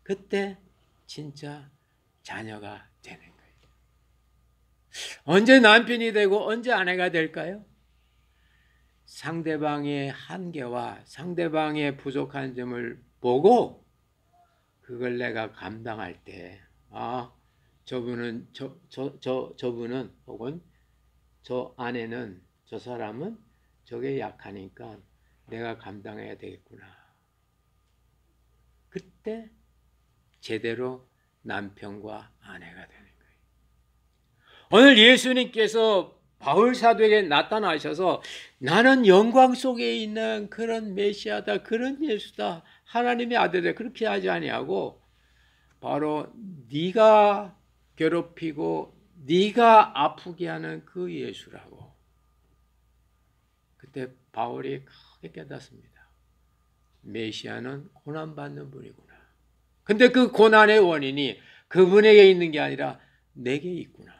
그때 진짜 자녀가 되는 거예요. 언제 남편이 되고 언제 아내가 될까요? 상대방의 한계와 상대방의 부족한 점을 보고 그걸 내가 감당할 때, 저분은 저분은 혹은 저 아내는, 저 사람은 저게 약하니까 내가 감당해야 되겠구나. 그때 제대로 남편과 아내가 되는 거예요. 오늘 예수님께서 바울 사도에게 나타나셔서 나는 영광 속에 있는 그런 메시아다, 그런 예수다, 하나님의 아들이다, 그렇게 하지 아니하고 바로 네가 괴롭히고 네가 아프게 하는 그 예수라고. 그때 바울이 크게 깨닫습니다. 메시아는 고난받는 분이구나. 근데 그 고난의 원인이 그분에게 있는 게 아니라 내게 있구나.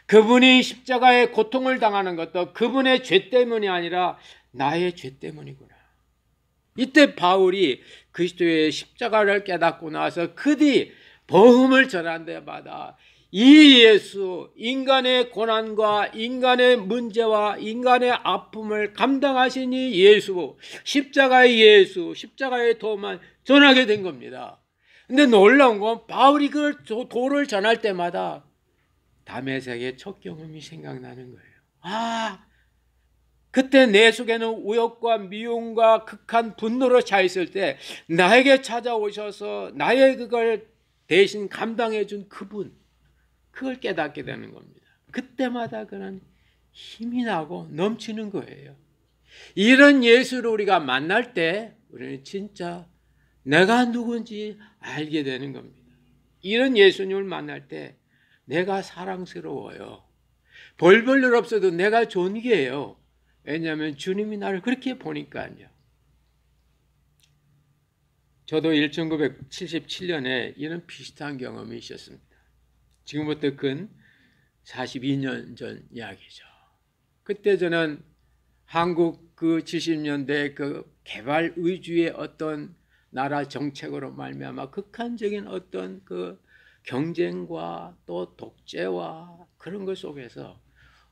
그분이 십자가의 고통을 당하는 것도 그분의 죄 때문이 아니라 나의 죄 때문이구나. 이때 바울이 그리스도의 십자가를 깨닫고 나서 그 뒤 복음을 전한 데마다 이 예수, 인간의 고난과 인간의 문제와 인간의 아픔을 감당하신 이 예수, 십자가의 예수, 십자가의 도만 전하게 된 겁니다. 근데 놀라운 건 바울이 그 도를 전할 때마다 다메섹의 첫 경험이 생각나는 거예요. 아, 그때 내 속에는 우욕과 미움과 극한 분노로 차 있을 때 나에게 찾아오셔서 나의 그걸 대신 감당해 준 그분, 그걸 깨닫게 되는 겁니다. 그때마다 그는 힘이 나고 넘치는 거예요. 이런 예수를 우리가 만날 때 우리는 진짜 내가 누군지 알게 되는 겁니다. 이런 예수님을 만날 때 내가 사랑스러워요. 별 볼 일 없어도 내가 존귀해요. 왜냐하면 주님이 나를 그렇게 보니까요. 저도 1977년에 이런 비슷한 경험이 있었습니다. 지금부터 근 42년 전 이야기죠. 그때 저는 한국 그 70년대 그 개발 위주의 어떤 나라 정책으로 말미암아 극한적인 어떤 그 경쟁과 또 독재와 그런 것 속에서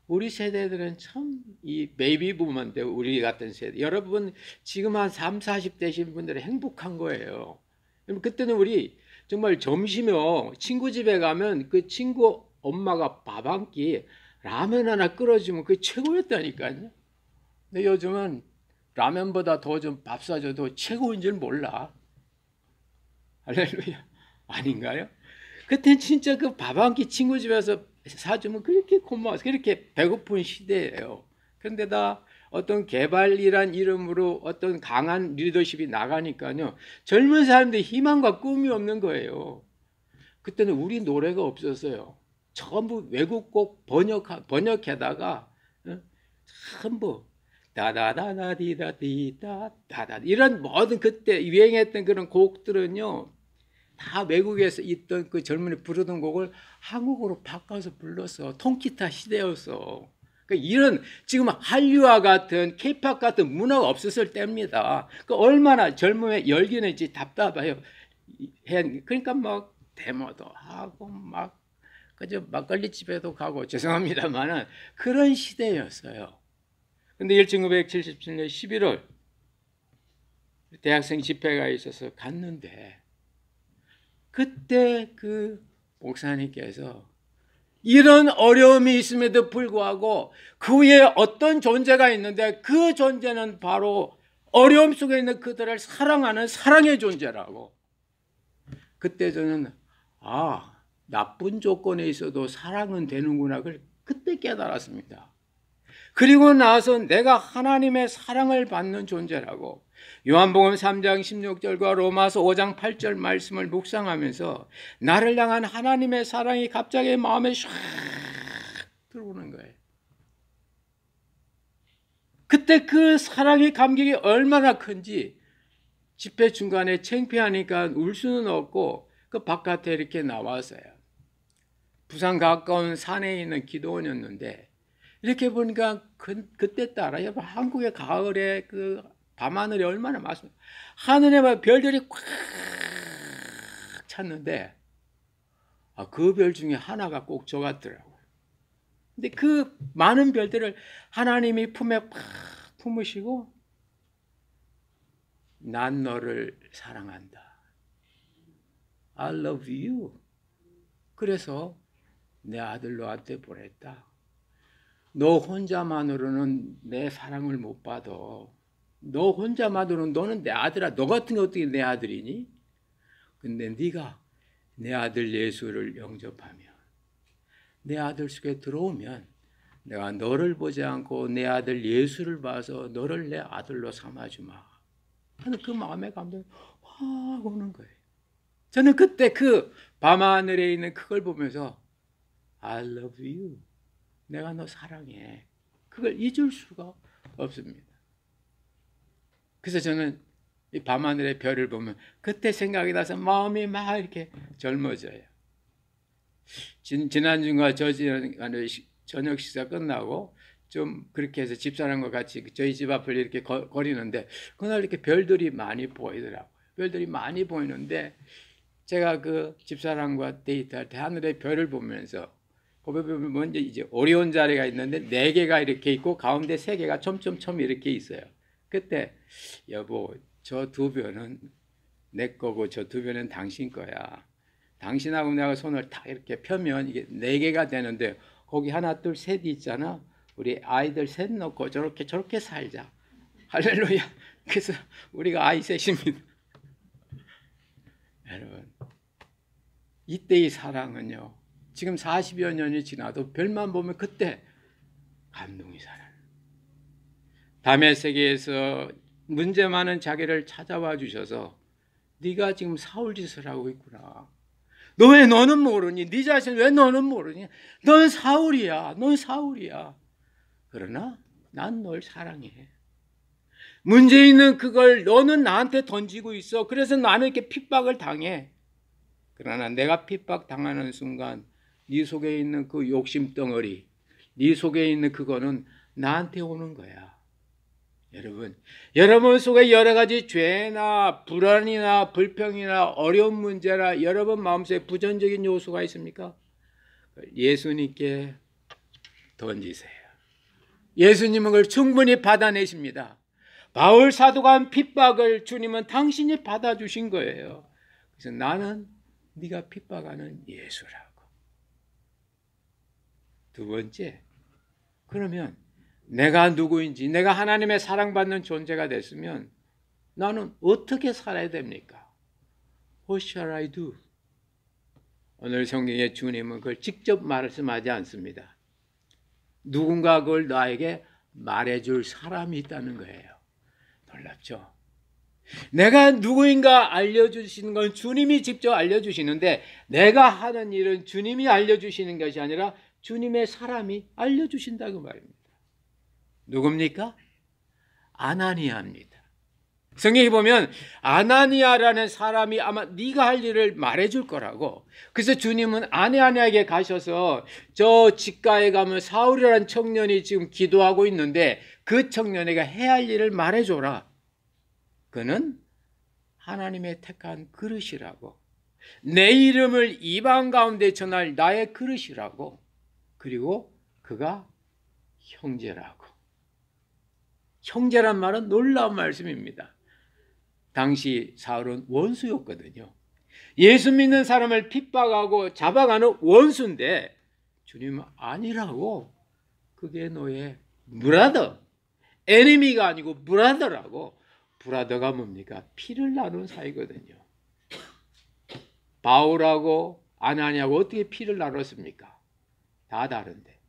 우리 세대들은 참 이 베이비 부모인데 우리 같은 세대 여러분 지금 한 3, 40대신 분들은 행복한 거예요. 그때는 우리 정말 점심에 친구 집에 가면 그 친구 엄마가 밥 한 끼 라면 하나 끓여주면 그게 최고였다니까요. 근데 요즘은 라면보다 더 좀 밥 사줘도 최고인 줄 몰라. 할렐루야. 아닌가요? 그때는 진짜 그 밥 한 끼 친구 집에서 사주면 그렇게 고마워서 그렇게 배고픈 시대예요. 그런데다 어떤 개발이란 이름으로 어떤 강한 리더십이 나가니까요. 젊은 사람들이 희망과 꿈이 없는 거예요. 그때는 우리 노래가 없었어요. 전부 외국곡 번역해다가 전부 다다다다디다디다다다 이런 모든 그때 유행했던 그런 곡들은요. 다 외국에서 있던 그 젊은이 부르던 곡을 한국어로 바꿔서 불렀어. 통기타 시대였어. 그러니까 이런 지금 한류와 같은 케이팝 같은 문화가 없었을 때입니다. 그러니까 얼마나 젊음의 열기는지 답답해요. 그러니까 막 데모도 하고 막 그저 막걸리 집에도 가고 죄송합니다만은 그런 시대였어요. 근데 1977년 11월 대학생 집회가 있어서 갔는데 그때 그 목사님께서 이런 어려움이 있음에도 불구하고 그 위에 어떤 존재가 있는데 그 존재는 바로 어려움 속에 있는 그들을 사랑하는 사랑의 존재라고. 그때 저는 나쁜 조건에 있어도 사랑은 되는구나 그걸 그때 깨달았습니다. 그리고 나서 내가 하나님의 사랑을 받는 존재라고. 요한복음 3장 16절과 로마서 5장 8절 말씀을 묵상하면서 나를 향한 하나님의 사랑이 갑자기 마음에 샥 들어오는 거예요. 그때 그 사랑의 감격이 얼마나 큰지 집회 중간에 창피하니까 울 수는 없고 그 바깥에 이렇게 나왔어요. 부산 가까운 산에 있는 기도원이었는데 이렇게 보니까 그때 따라 여러분 한국의 가을에 그 밤하늘이 얼마나 많습니까? 하늘에 막 별들이 꽉 찼는데 그 별 중에 하나가 꼭 저 같더라고요. 근데 그 많은 별들을 하나님이 품에 팍 품으시고 난 너를 사랑한다. I love you. 그래서 내 아들 너한테 보냈다. 너 혼자만으로는 내 사랑을 못 받아. 너 혼자만으로는 너는 내 아들아. 너 같은 게 어떻게 내 아들이니? 근데 네가 내 아들 예수를 영접하면 내 아들 속에 들어오면 내가 너를 보지 않고 내 아들 예수를 봐서 너를 내 아들로 삼아주마 하는 그 마음의 감동이 확 오는 거예요. 저는 그때 그 밤하늘에 있는 그걸 보면서 I love you. 내가 너 사랑해. 그걸 잊을 수가 없습니다. 그래서 저는 이 밤하늘의 별을 보면 그때 생각이 나서 마음이 막 이렇게 젊어져요. 지난주가 저녁 식사 끝나고 좀 그렇게 해서 집사람과 같이 저희 집 앞을 이렇게 거리는데 그날 이렇게 별들이 많이 보이더라고요. 별들이 많이 보이는데 제가 그 집사람과 데이트할 때 하늘의 별을 보면서 그 별을 먼저 이제 오리온 자리가 있는데 4개가 이렇게 있고 가운데 3개가 촘촘촘 이렇게 있어요. 그때 여보 저 2별은 내 거고 저 2별은 당신 거야. 당신하고 내가 손을 딱 이렇게 펴면 이게 4개가 되는데 거기 하나 둘 셋 있잖아. 우리 아이들 셋 넣고 저렇게 살자. 할렐루야. 그래서 우리가 아이 셋입니다. 여러분 이때의 사랑은요 지금 40여 년이 지나도 별만 보면 그때 감동이 살아요. 담의 세계에서 문제 많은 자기를 찾아와 주셔서 네가 지금 사울 짓을 하고 있구나. 너 왜 너는 모르니? 네 자신 왜 너는 모르니? 넌 사울이야. 넌 사울이야. 그러나 난 널 사랑해. 문제 있는 그걸 너는 나한테 던지고 있어. 그래서 나는 이렇게 핍박을 당해. 그러나 내가 핍박 당하는 순간 네 속에 있는 그 욕심 덩어리, 네 속에 있는 그거는 나한테 오는 거야. 여러분 속에 여러 가지 죄나 불안이나 불평이나 어려운 문제나 여러분 마음속에 부정적인 요소가 있습니까? 예수님께 던지세요. 예수님은 그걸 충분히 받아내십니다. 바울 사도가 한 핍박을 주님은 당신이 받아주신 거예요. 그래서 나는 네가 핍박하는 예수라고. 두 번째, 그러면 내가 누구인지, 내가 하나님의 사랑받는 존재가 됐으면 나는 어떻게 살아야 됩니까? What shall I do? 오늘 성경에 주님은 그걸 직접 말씀하지 않습니다. 누군가 그걸 나에게 말해줄 사람이 있다는 거예요. 놀랍죠? 내가 누구인가 알려주시는 건 주님이 직접 알려주시는데 내가 하는 일은 주님이 알려주시는 것이 아니라 주님의 사람이 알려주신다고 말입니다. 누굽니까? 아나니아입니다. 성경에 보면 아나니아라는 사람이 아마 네가 할 일을 말해줄 거라고. 그래서 주님은 아나니아에게 가셔서 저 집가에 가면 사울이라는 청년이 지금 기도하고 있는데 그 청년에게 해야 할 일을 말해줘라. 그는 하나님의 택한 그릇이라고. 내 이름을 이방 가운데 전할 나의 그릇이라고. 그리고 그가 형제라고. 형제란 말은 놀라운 말씀입니다. 당시 사울은 원수였거든요. 예수 믿는 사람을 핍박하고 잡아가는 원수인데 주님은 아니라고. 그게 너의 브라더. 에니미가 아니고 브라더라고. 브라더가 뭡니까? 피를 나눈 사이거든요. 바울하고 아나니아하고 어떻게 피를 나눴습니까? 다 다른데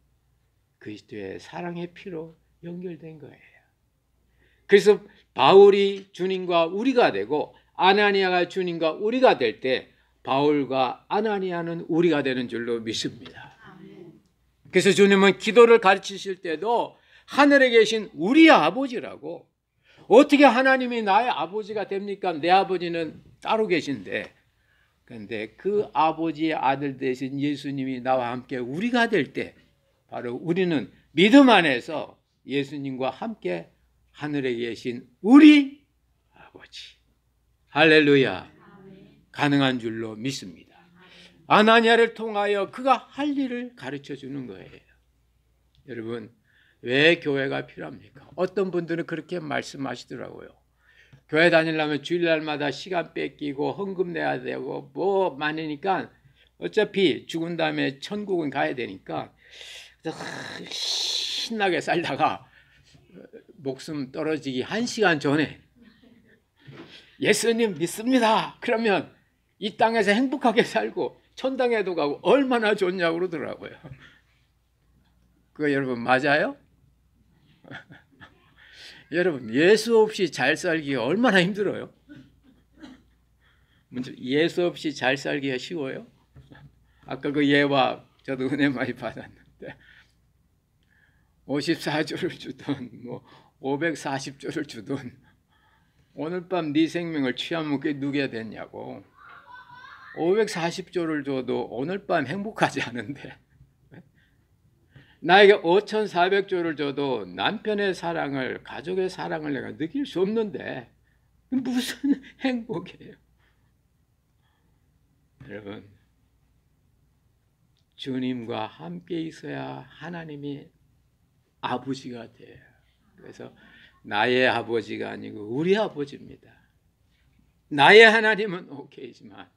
그리스도의 사랑의 피로 연결된 거예요. 그래서 바울이 주님과 우리가 되고 아나니아가 주님과 우리가 될 때 바울과 아나니아는 우리가 되는 줄로 믿습니다. 그래서 주님은 기도를 가르치실 때도 하늘에 계신 우리 아버지라고. 어떻게 하나님이 나의 아버지가 됩니까? 내 아버지는 따로 계신데. 그런데 그 아버지의 아들 되신 예수님이 나와 함께 우리가 될 때 바로 우리는 믿음 안에서 예수님과 함께 하늘에 계신 우리 아버지. 할렐루야. 가능한 줄로 믿습니다. 아나니아를 통하여 그가 할 일을 가르쳐 주는 거예요. 여러분, 왜 교회가 필요합니까? 어떤 분들은 그렇게 말씀하시더라고요. 교회 다니려면 주일날마다 시간 뺏기고 헌금 내야 되고 뭐 많으니까 어차피 죽은 다음에 천국은 가야 되니까 신나게 살다가 목숨 떨어지기 1시간 전에 예수님 믿습니다. 그러면 이 땅에서 행복하게 살고 천당에도 가고 얼마나 좋냐고 그러더라고요. 그거 여러분 맞아요? 여러분 예수 없이 잘 살기가 얼마나 힘들어요? 예수 없이 잘 살기가 쉬워요? 아까 그 예와 저도 은혜 많이 받았는데 54조를 주던 뭐 540조를 주던 오늘 밤 네 생명을 취하면 그게 누게 됐냐고. 540조를 줘도 오늘 밤 행복하지 않은데 나에게 5,400조를 줘도 남편의 사랑을, 가족의 사랑을 내가 느낄 수 없는데 무슨 행복이에요? 여러분, 주님과 함께 있어야 하나님이 아버지가 돼요. 그래서 나의 아버지가 아니고 우리 아버지입니다. 나의 하나님은 오케이지만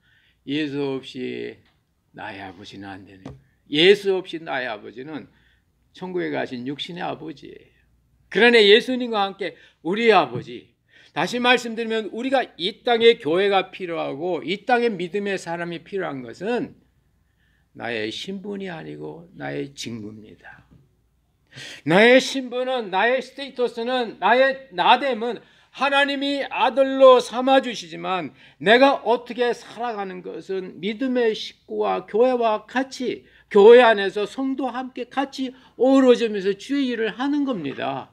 예수 없이 나의 아버지는 안 되는 거예요. 예수 없이 나의 아버지는 천국에 가신 육신의 아버지예요. 그러나 예수님과 함께 우리의 아버지, 다시 말씀드리면 우리가 이 땅에 교회가 필요하고 이 땅에 믿음의 사람이 필요한 것은 나의 신분이 아니고 나의 직무입니다. 나의 신분은, 나의 스테이터스는, 나의 나됨은 하나님이 아들로 삼아주시지만 내가 어떻게 살아가는 것은 믿음의 식구와 교회와 같이, 교회 안에서 성도와 함께 같이 어우러지면서 주의 일을 하는 겁니다.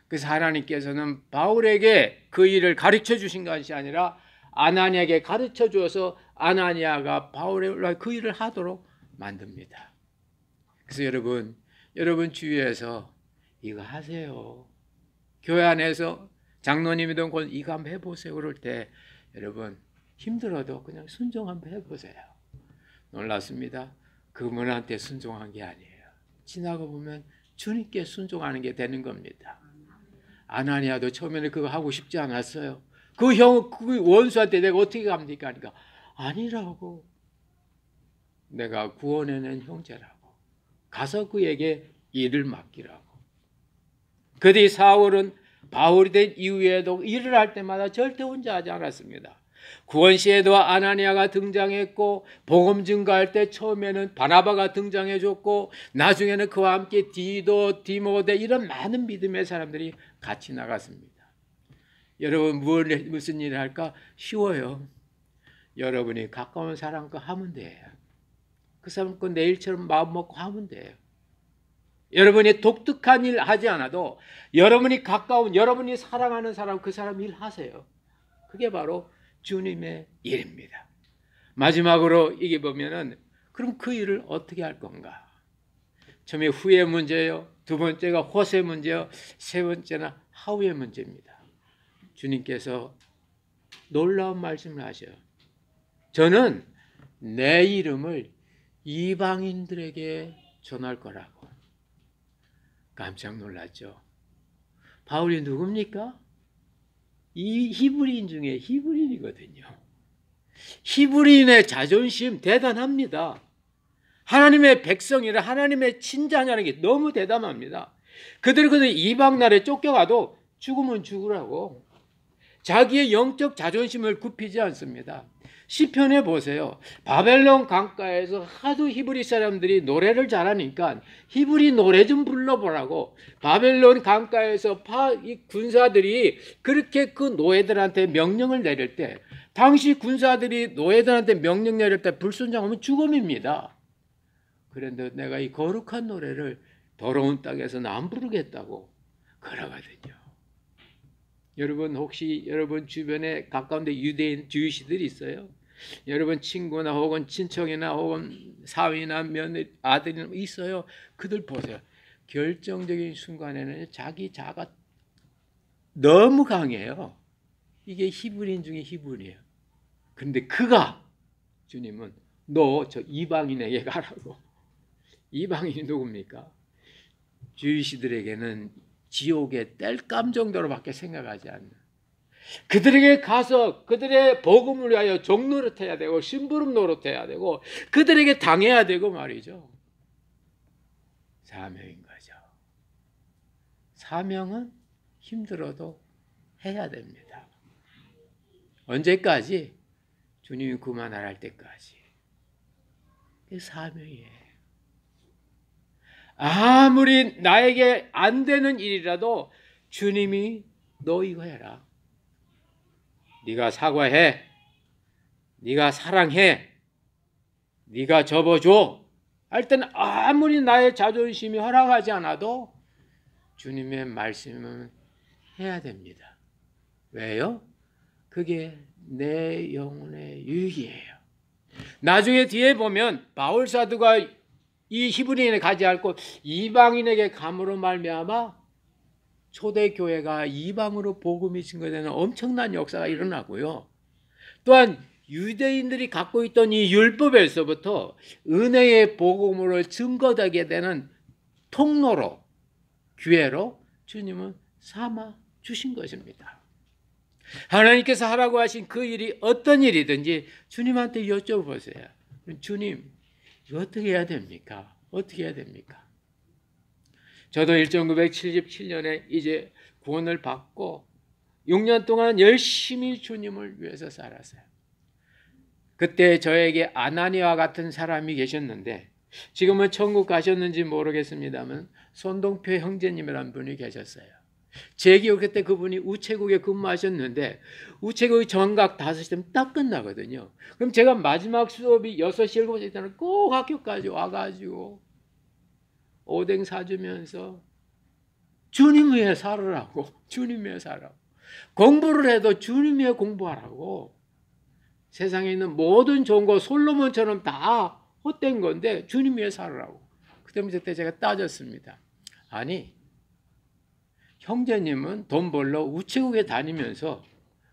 그래서 하나님께서는 바울에게 그 일을 가르쳐 주신 것이 아니라 아나니아에게 가르쳐 주어서 아나니아가 바울의 그 일을 하도록 만듭니다. 그래서 여러분 주위에서 이거 하세요. 교회 안에서 장로님이든 곧 이거 한번 해보세요. 그럴 때 여러분 힘들어도 그냥 순종 한번 해보세요. 놀랐습니다. 그분한테 순종한 게 아니에요. 지나고 보면 주님께 순종하는 게 되는 겁니다. 아나니아도 처음에는 그거 하고 싶지 않았어요. 그 원수한테 내가 어떻게 갑니까? 하니까 아니라고. 내가 구원해낸 형제라고. 가서 그에게 일을 맡기라고. 그뒤 사울은 바울이 된 이후에도 일을 할 때마다 절대 혼자 하지 않았습니다. 구원 시에도 아나니아가 등장했고 복음 증거할 때 처음에는 바나바가 등장해줬고 나중에는 그와 함께 디도, 디모데 이런 많은 믿음의 사람들이 같이 나갔습니다. 여러분 무슨 일을 할까? 쉬워요. 여러분이 가까운 사람 거 하면 돼요. 그 사람 거 내일처럼 마음 먹고 하면 돼요. 여러분이 독특한 일 하지 않아도 여러분이 가까운, 여러분이 사랑하는 사람, 그 사람 일 하세요. 그게 바로 주님의 일입니다. 마지막으로 이게 보면은 그럼 그 일을 어떻게 할 건가? 처음에 후의 문제요. 두 번째가 호세 문제요. 세 번째는 하우의 문제입니다. 주님께서 놀라운 말씀을 하셔요. 저는 내 이름을 이방인들에게 전할 거라고. 깜짝 놀랐죠. 바울이 누굽니까? 이 히브리인 중에 히브리인이거든요. 히브리인의 자존심 대단합니다. 하나님의 백성이라 하나님의 친자냐는 게 너무 대담합니다. 그들은 이방 나라에 쫓겨가도 죽으면 죽으라고. 자기의 영적 자존심을 굽히지 않습니다. 시편에 보세요. 바벨론 강가에서 하도 히브리 사람들이 노래를 잘하니까 히브리 노래 좀 불러보라고 바벨론 강가에서 군사들이 그렇게 그 노예들한테 명령을 내릴 때, 당시 군사들이 노예들한테 명령 내릴 때 불순종하면 죽음입니다. 그런데 내가 이 거룩한 노래를 더러운 땅에서는 안 부르겠다고 그러거든요. 여러분 혹시 여러분 주변에 가까운데 유대인 주이시들이 있어요? 여러분 친구나 혹은 친척이나 혹은 사위나 며느리 아들이나 있어요? 그들 보세요. 결정적인 순간에는 자기 자아가 너무 강해요. 이게 히브리인 중에 히브리예요. 그런데 그가 주님은 너 저 이방인에게 가라고. 이방인이 누굽니까? 주이시들에게는 지옥의 땔감 정도로밖에 생각하지 않는, 그들에게 가서 그들의 복음을 위하여 종 노릇해야 되고 심부름 노릇해야 되고 그들에게 당해야 되고 말이죠. 사명인 거죠. 사명은 힘들어도 해야 됩니다. 언제까지? 주님이 그만할 때까지. 그게 사명이에요. 아무리 나에게 안 되는 일이라도 주님이 너 이거 해라. 네가 사과해. 네가 사랑해. 네가 접어줘. 할 때는 아무리 나의 자존심이 허락하지 않아도 주님의 말씀은 해야 됩니다. 왜요? 그게 내 영혼의 유익이에요. 나중에 뒤에 보면 바울 사도가 이 히브리인에 가지 않고 이방인에게 감으로 말미암아 초대교회가 이방으로 복음이 증거되는 엄청난 역사가 일어나고요. 또한 유대인들이 갖고 있던 이 율법에서부터 은혜의 복음으로 증거되게 되는 통로로, 기회로 주님은 삼아 주신 것입니다. 하나님께서 하라고 하신 그 일이 어떤 일이든지 주님한테 여쭤보세요. 주님, 이거 어떻게 해야 됩니까? 어떻게 해야 됩니까? 저도 1977년에 이제 구원을 받고 6년 동안 열심히 주님을 위해서 살았어요. 그때 저에게 아나니와 같은 사람이 계셨는데 지금은 천국 가셨는지 모르겠습니다만 손동표 형제님이라는 분이 계셨어요. 제 기억 그때 그분이 우체국에 근무하셨는데 우체국이 정각 5시면 딱 끝나거든요. 그럼 제가 마지막 수업이 6시, 7시 때는 꼭 학교까지 와가지고 오뎅 사주면서 주님 위해 살으라고, 주님 위해 살라고. 공부를 해도 주님 위해 공부하라고. 세상에 있는 모든 좋은 거 솔로몬처럼 다 헛된 건데 주님 위해 살으라고. 그때 제가 따졌습니다. 아니, 형제님은 돈 벌러 우체국에 다니면서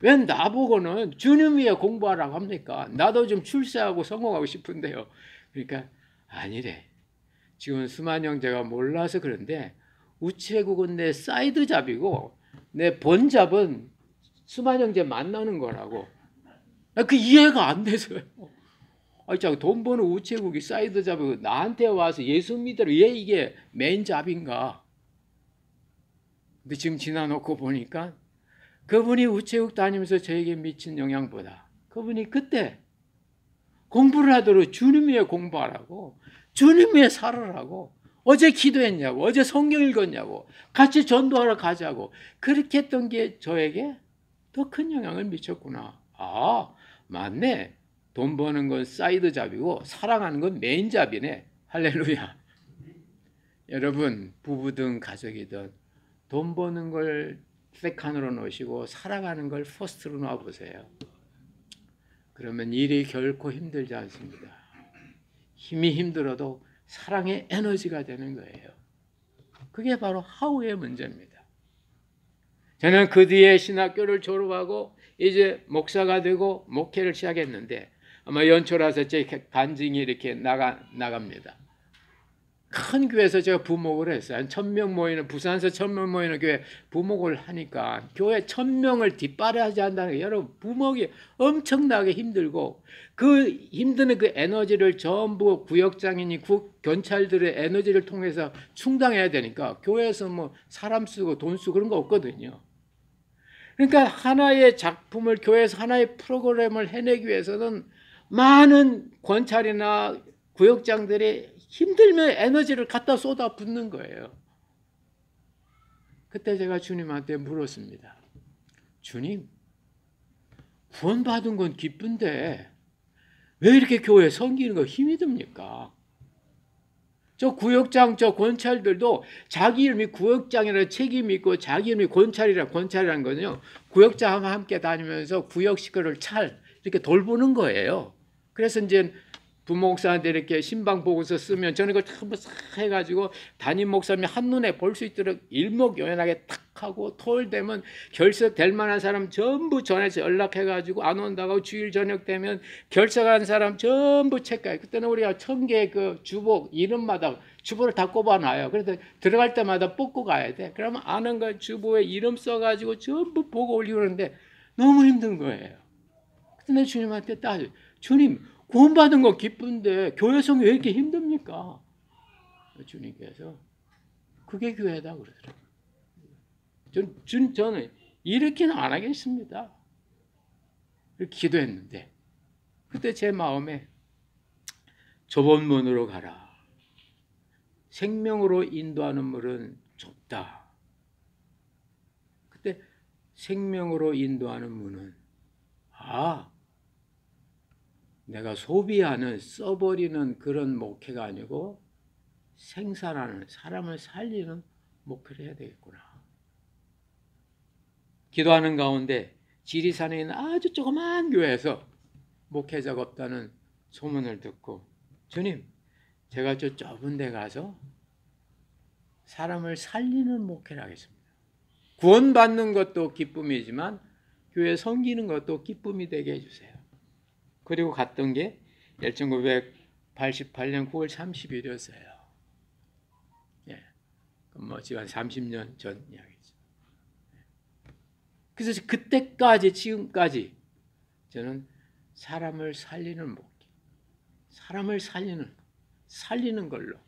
왜 나보고는 주님 위해 공부하라고 합니까? 나도 좀 출세하고 성공하고 싶은데요. 그러니까 아니래. 지금 수만 형제가 몰라서 그런데 우체국은 내 사이드 잡이고 내 본잡은 수만 형제 만나는 거라고. 그 이해가 안 돼서요. 돈 버는 우체국이 사이드 잡이고 나한테 와서 예수 믿으러 왜 이게 메인 잡인가? 근데 지금 지나놓고 보니까 그분이 우체국 다니면서 저에게 미친 영향보다 그분이 그때 공부를 하도록 주님 위해 공부하라고, 주님 위해 살으라고, 어제 기도했냐고, 어제 성경 읽었냐고, 같이 전도하러 가자고 그렇게 했던 게 저에게 더 큰 영향을 미쳤구나. 아, 맞네. 돈 버는 건 사이드 잡이고 사랑하는 건 메인 잡이네. 할렐루야. 여러분, 부부든 가족이든 돈 버는 걸 세컨으로 놓으시고 사랑하는 걸 퍼스트로 놔보세요. 그러면 일이 결코 힘들지 않습니다. 힘이 힘들어도 사랑의 에너지가 되는 거예요. 그게 바로 하우의 문제입니다. 저는 그 뒤에 신학교를 졸업하고 이제 목사가 되고 목회를 시작했는데 아마 연초라서 제 간증이 이렇게 나갑니다. 큰 교회에서 제가 부목을 했어요. 한 1000명 모이는, 부산에서 1000명 모이는 교회 부목을 하니까 교회 1000명을 뒷바라지 한다는 게 여러분 부목이 엄청나게 힘들고 그 힘드는 그 에너지를 전부 구역장이니 경찰들의 에너지를 통해서 충당해야 되니까 교회에서 뭐 사람 쓰고 돈 쓰고 그런 거 없거든요. 그러니까 하나의 작품을 교회에서 하나의 프로그램을 해내기 위해서는 많은 권찰이나 구역장들이 힘들면 에너지를 갖다 쏟아붓는 거예요. 그때 제가 주님한테 물었습니다. 주님, 구원받은 건 기쁜데 왜 이렇게 교회 섬기는 거 힘이 듭니까? 저 구역장, 저 권찰들도 자기 이름이 구역장이라 책임이 있고 자기 이름이 권찰이라는 거는요. 구역장과 함께 다니면서 구역 식구를 이렇게 돌보는 거예요. 그래서 이제 부목사한테 이렇게 신방 보고서 쓰면 저는 이걸 한번 싹 해가지고 담임 목사님이 한눈에 볼 수 있도록 일목요연하게 탁 하고 토요일 되면 결석될 만한 사람 전부 전해서 연락해가지고 안 온다고 주일 저녁 되면 결석한 사람 전부 체크해. 그때는 우리가 1000개 그 주복 이름마다 주보를 다 꼽아놔요. 그래서 들어갈 때마다 뽑고 가야 돼. 그러면 아는 거 주보에 이름 써가지고 전부 보고 올리는데 너무 힘든 거예요. 그때 주님한테 따져. 주님, 구원받은 거 기쁜데 교회 성이 왜 이렇게 힘듭니까? 주님께서 그게 교회다 그러더라고요. 저는 이렇게는 안 하겠습니다. 기도했는데 그때 제 마음에 좁은 문으로 가라. 생명으로 인도하는 문은 좁다. 그때 생명으로 인도하는 문은 내가 소비하는 써버리는 그런 목회가 아니고 생산하는 사람을 살리는 목회를 해야 되겠구나. 기도하는 가운데 지리산에 있는 아주 조그만 교회에서 목회자가 없다는 소문을 듣고 주님, 제가 저 좁은 데 가서 사람을 살리는 목회를 하겠습니다. 구원받는 것도 기쁨이지만 교회 섬기는 것도 기쁨이 되게 해주세요. 그리고 갔던 게 1988년 9월 30일이었어요. 예, 뭐 지금 한 30년 전 이야기죠. 그래서 그때까지 지금까지 저는 사람을 살리는 목회, 사람을 살리는 걸로.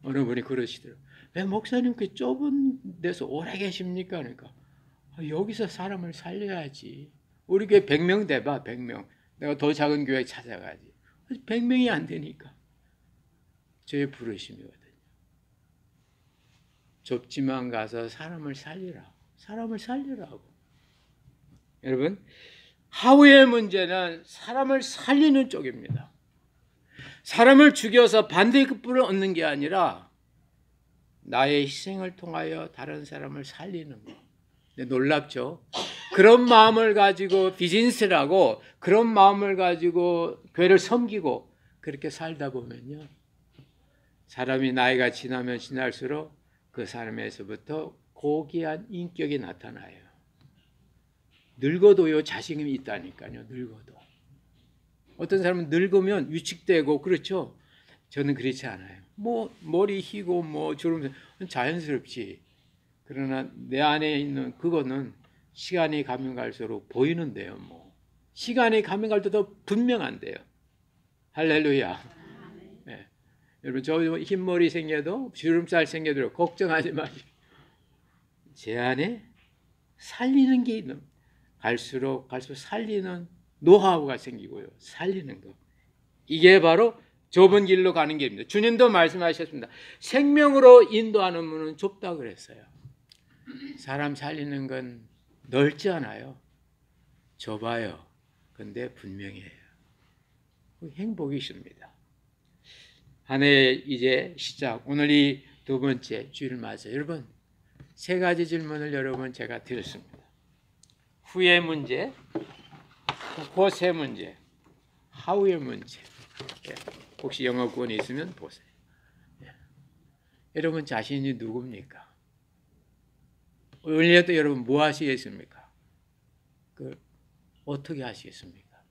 어느 분이 그러시더라고요. 왜 목사님 그 좁은 데서 오래 계십니까? 그러니까 여기서 사람을 살려야지. 우리 교회 100명 돼봐, 100명. 내가 더 작은 교회 찾아가지. 100명이 안 되니까. 저의 부르심이거든요. 좁지만 가서 사람을 살리라. 사람을 살리라고. 여러분, 하우의 문제는 사람을 살리는 쪽입니다. 사람을 죽여서 반대급부를 얻는 게 아니라 나의 희생을 통하여 다른 사람을 살리는 거. 놀랍죠? 그런 마음을 가지고 비즈니스라고 그런 마음을 가지고 교회를 섬기고 그렇게 살다 보면요. 사람이 나이가 지나면 지날수록 그 사람에서부터 고귀한 인격이 나타나요. 늙어도요 자신감이 있다니까요. 늙어도. 어떤 사람은 늙으면 위축되고 그렇죠. 저는 그렇지 않아요. 뭐 머리 희고 뭐 주름 자연스럽지. 그러나 내 안에 있는 그거는 시간이 가면 갈수록 보이는데요. 뭐 시간이 가면 갈 때 더 분명한데요. 할렐루야. 네. 여러분 저 흰머리 생겨도 주름살 생겨도 걱정하지 마시고 제 안에 살리는 게 있는 갈수록 살리는 노하우가 생기고요. 살리는 거. 이게 바로 좁은 길로 가는 길입니다. 주님도 말씀하셨습니다. 생명으로 인도하는 문은 좁다 그랬어요. 사람 살리는 건 넓지 않아요. 좁아요. 근데 분명해요. 행복이 있습니다. 한 해 이제 시작. 오늘 이 두 번째 주일 맞아요. 여러분, 세 가지 질문을 여러분 제가 드렸습니다. 후의 문제, 곧 문제, 하우의 문제. 혹시 영어 구원이 있으면 보세요. 여러분 자신이 누굽니까? 오늘도 여러분 뭐 하시겠습니까? 어떻게 하시겠습니까?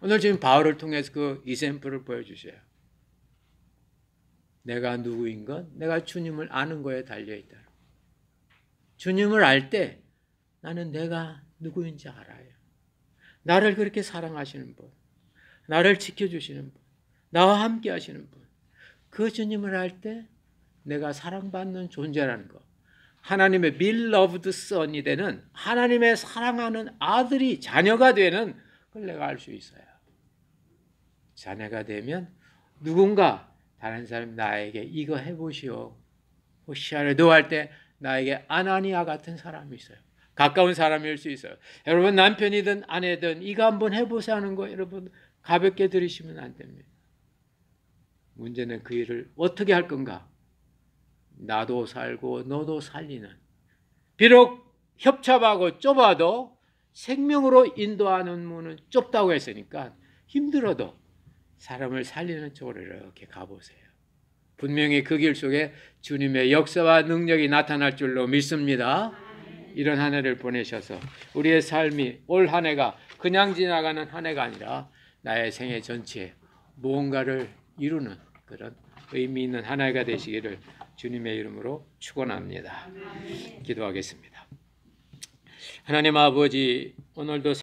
오늘 지금 바울을 통해서 그 이샘플을 보여주세요. 내가 누구인 건 내가 주님을 아는 거에 달려있다. 주님을 알 때 나는 내가 누구인지 알아요. 나를 그렇게 사랑하시는 분, 나를 지켜주시는 분, 나와 함께 하시는 분, 그 주님을 알 때 내가 사랑받는 존재라는 거, 하나님의 beloved son이 되는 하나님의 사랑하는 아들이 자녀가 되는 그걸 내가 알 수 있어요. 자녀가 되면 누군가 다른 사람이 나에게 이거 해보시오, 호시아르도 할 때 나에게 아나니아 같은 사람이 있어요. 가까운 사람일 수 있어요. 여러분 남편이든 아내든 이거 한번 해보세요 하는 거 여러분 가볍게 들으시면 안 됩니다. 문제는 그 일을 어떻게 할 건가? 나도 살고 너도 살리는, 비록 협잡하고 좁아도 생명으로 인도하는 문은 좁다고 했으니까 힘들어도 사람을 살리는 쪽으로 이렇게 가보세요. 분명히 그 길 속에 주님의 역사와 능력이 나타날 줄로 믿습니다. 이런 한 해를 보내셔서 우리의 삶이 올 한 해가 그냥 지나가는 한 해가 아니라 나의 생애 전체에 무언가를 이루는 그런 의미 있는 한 해가 되시기를 주님의 이름으로 축원합니다. 기도하겠습니다. 하나님 아버지, 오늘도